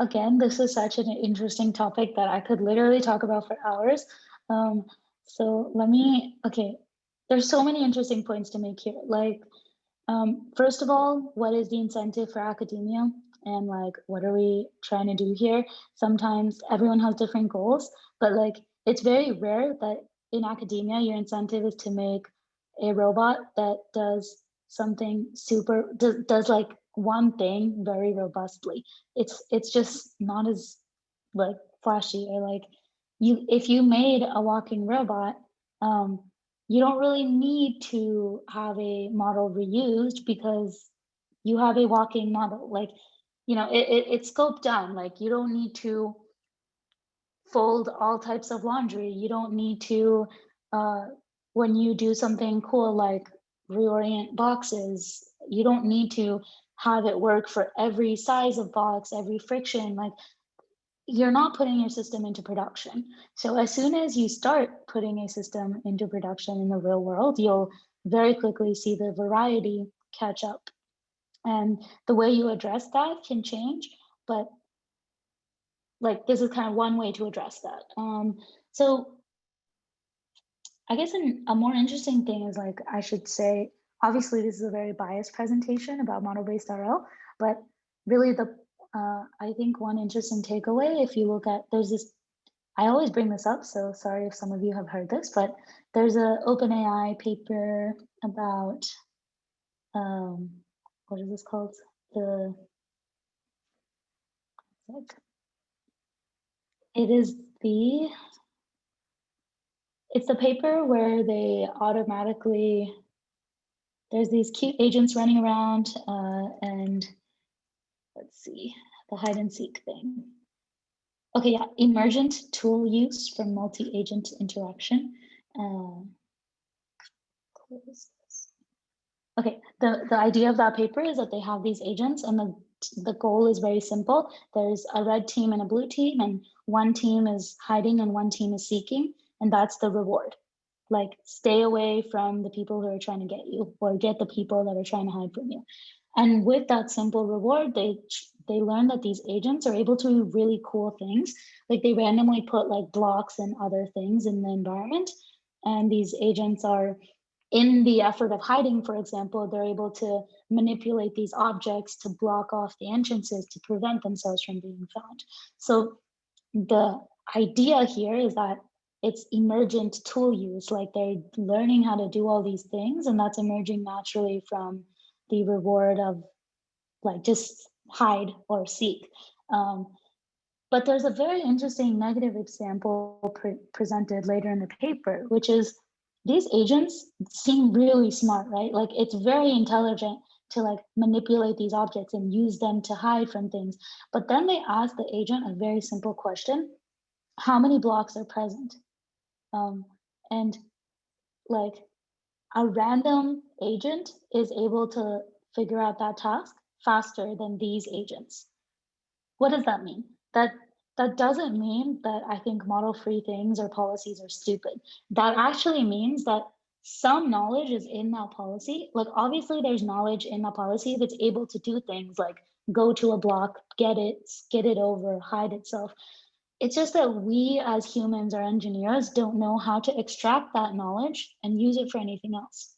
Again, this is such an interesting topic that I could literally talk about for hours. So there's so many interesting points to make here. Like, first of all, what is the incentive for academia? And like, what are we trying to do here? Sometimes everyone has different goals, but like, it's very rare that in academia, your incentive is to make a robot that does something does like one thing very robustly. It's just not as like flashy or like if you made a walking robot, you don't really need to have a model reused because you have a walking model. Like you know, it's scoped down. Like you don't need to fold all types of laundry. You don't need to, when you do something cool like reorient boxes, you don't need to have it work for every size of box, every friction. Like you're not putting your system into production. So as soon as you start putting a system into production in the real world, you'll very quickly see the variety catch up. And the way you address that can change, but like this is kind of one way to address that. So I guess a more interesting thing is, like, I should say, obviously this is a very biased presentation about model-based RL, but really I think one interesting takeaway, if you look at, there's this, I always bring this up, so sorry if some of you have heard this, but there's an OpenAI paper about, what is this called? It's the paper where they automatically, there's these cute agents running around and let's see, the hide and seek thing. Okay, yeah, emergent tool use for multi-agent interaction. Close this. Okay, the idea of that paper is that they have these agents and the goal is very simple. There's a red team and a blue team, and one team is hiding and one team is seeking, and that's the reward. Like, stay away from the people who are trying to get you, or get the people that are trying to hide from you. And with that simple reward, they learn that these agents are able to do really cool things. Like, they randomly put like blocks and other things in the environment, and these agents are, in the effort of hiding, for example, they're able to manipulate these objects to block off the entrances to prevent themselves from being found. So the idea here is that it's emergent tool use, like they're learning how to do all these things, and that's emerging naturally from the reward of like just hide or seek. But there's a very interesting negative example presented later in the paper, which is these agents seem really smart, right? Like, it's very intelligent to like manipulate these objects and use them to hide from things. But then they ask the agent a very simple question: how many blocks are present? And like, a random agent is able to figure out that task faster than these agents. What does that mean? That doesn't mean that I think model-free things or policies are stupid. That actually means that some knowledge is in that policy. Like, obviously there's knowledge in that policy that's able to do things like go to a block, get it over, hide itself. It's just that we as humans or engineers don't know how to extract that knowledge and use it for anything else.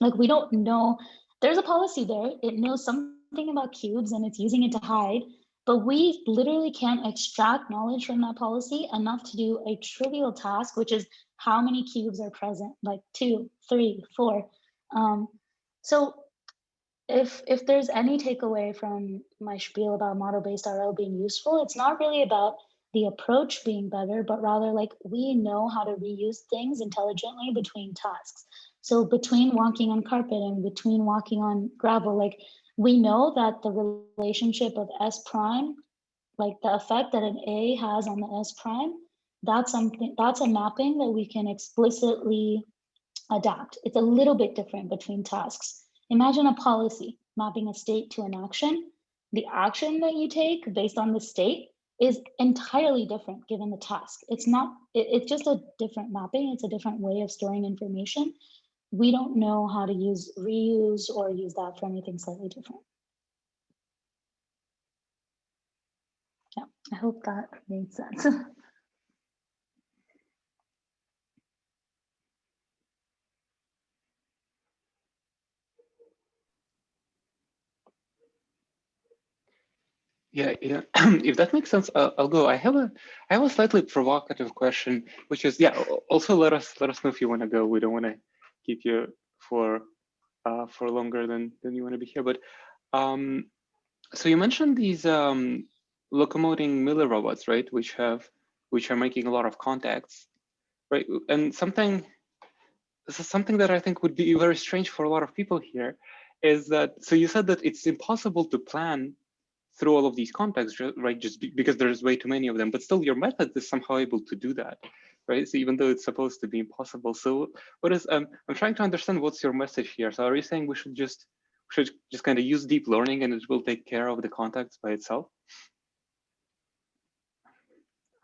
Like, we don't know, there's a policy there, it knows something about cubes and it's using it to hide, but we literally can't extract knowledge from that policy enough to do a trivial task, which is how many cubes are present, like 2, 3, 4. So if there's any takeaway from my spiel about model-based RL being useful, it's not really about the approach being better, but rather like we know how to reuse things intelligently between tasks. So between walking on carpet and between walking on gravel, like we know that the relationship of S prime, like the effect that an A has on the S prime, that's a mapping that we can explicitly adapt. It's a little bit different between tasks. Imagine a policy mapping a state to an action. The action that you take based on the state is entirely different given the task. It's just a different mapping. It's a different way of storing information. We don't know how to reuse or use that for anything slightly different. Yeah, I hope that made sense. Yeah, if that makes sense, I'll go. I have a slightly provocative question, which is, yeah. Also, let us know if you want to go. We don't want to keep you for longer than you want to be here. But so you mentioned these locomoting Miller robots, right? Which are making a lot of contacts, right? And this is something that I think would be very strange for a lot of people here, is that, so you said that it's impossible to plan through all of these contexts, right? Just because there's way too many of them, but still your method is somehow able to do that, right? So even though it's supposed to be impossible. So what is, I'm trying to understand what's your message here. So are you saying we should just kind of use deep learning and it will take care of the context by itself?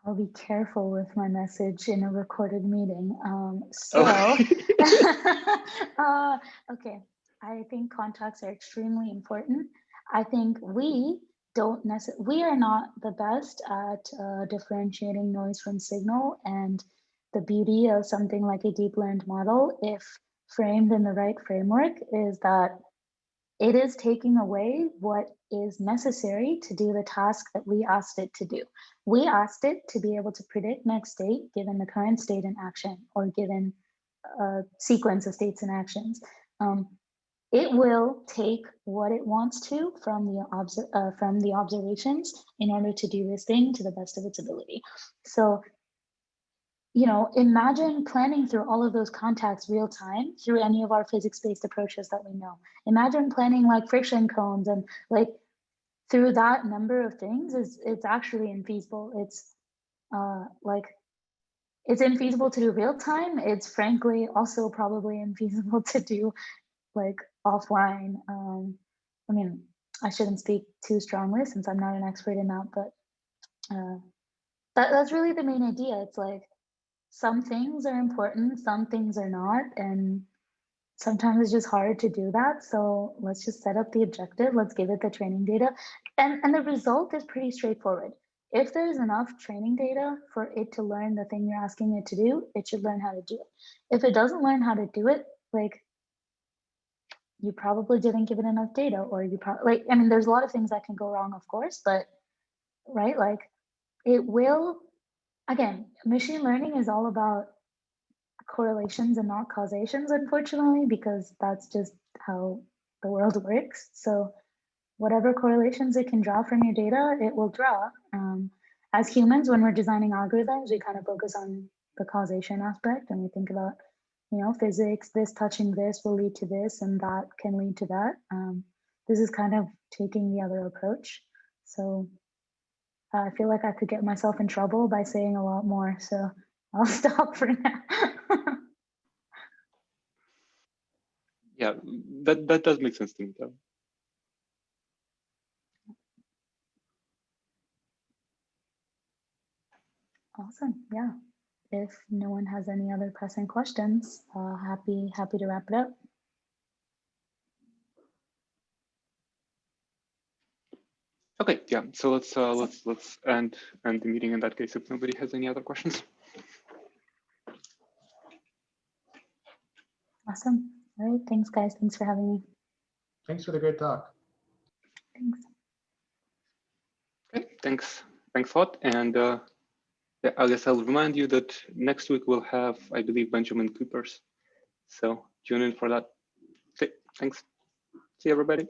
I'll be careful with my message in a recorded meeting. Okay, I think contacts are extremely important. I think we are not the best at differentiating noise from signal, and the beauty of something like a deep learned model, if framed in the right framework, is that it is taking away what is necessary to do the task that we asked it to do. We asked it to be able to predict next state given the current state in action or given a sequence of states and actions. It will take what it wants to from the observations in order to do this thing to the best of its ability. So, you know, imagine planning through all of those contacts real time through any of our physics-based approaches that we know. Imagine planning like friction cones and like through that number of things it's actually infeasible. It's it's infeasible to do real time. It's frankly also probably infeasible to do like offline. I mean, I shouldn't speak too strongly since I'm not an expert in that, but that's really the main idea. It's like, some things are important, some things are not, and sometimes it's just hard to do that. So let's just set up the objective, let's give it the training data, and the result is pretty straightforward. If there's enough training data for it to learn the thing you're asking it to do, it should learn how to do it. If it doesn't learn how to do it, like, you probably didn't give it enough data, or you probably, like, I mean, there's a lot of things that can go wrong, of course, but right, like, it will. Again, machine learning is all about correlations and not causations, unfortunately, because that's just how the world works. So whatever correlations it can draw from your data, it will draw. As humans, when we're designing algorithms, we kind of focus on the causation aspect, and we think about, you know, physics, this touching this will lead to this, and that can lead to that. This is kind of taking the other approach. So I feel like I could get myself in trouble by saying a lot more, so I'll stop for now. Yeah, that does make sense to me, though. Awesome, yeah. If no one has any other pressing questions, happy to wrap it up. Okay, yeah. So let's end the meeting in that case if nobody has any other questions. Awesome. All right, thanks guys. Thanks for having me. Thanks for the great talk. Thanks. Okay, thanks a lot. And yeah, I guess I'll remind you that next week we'll have, I believe, Benjamin Cooper's. So tune in for that. Okay, thanks. See you, everybody.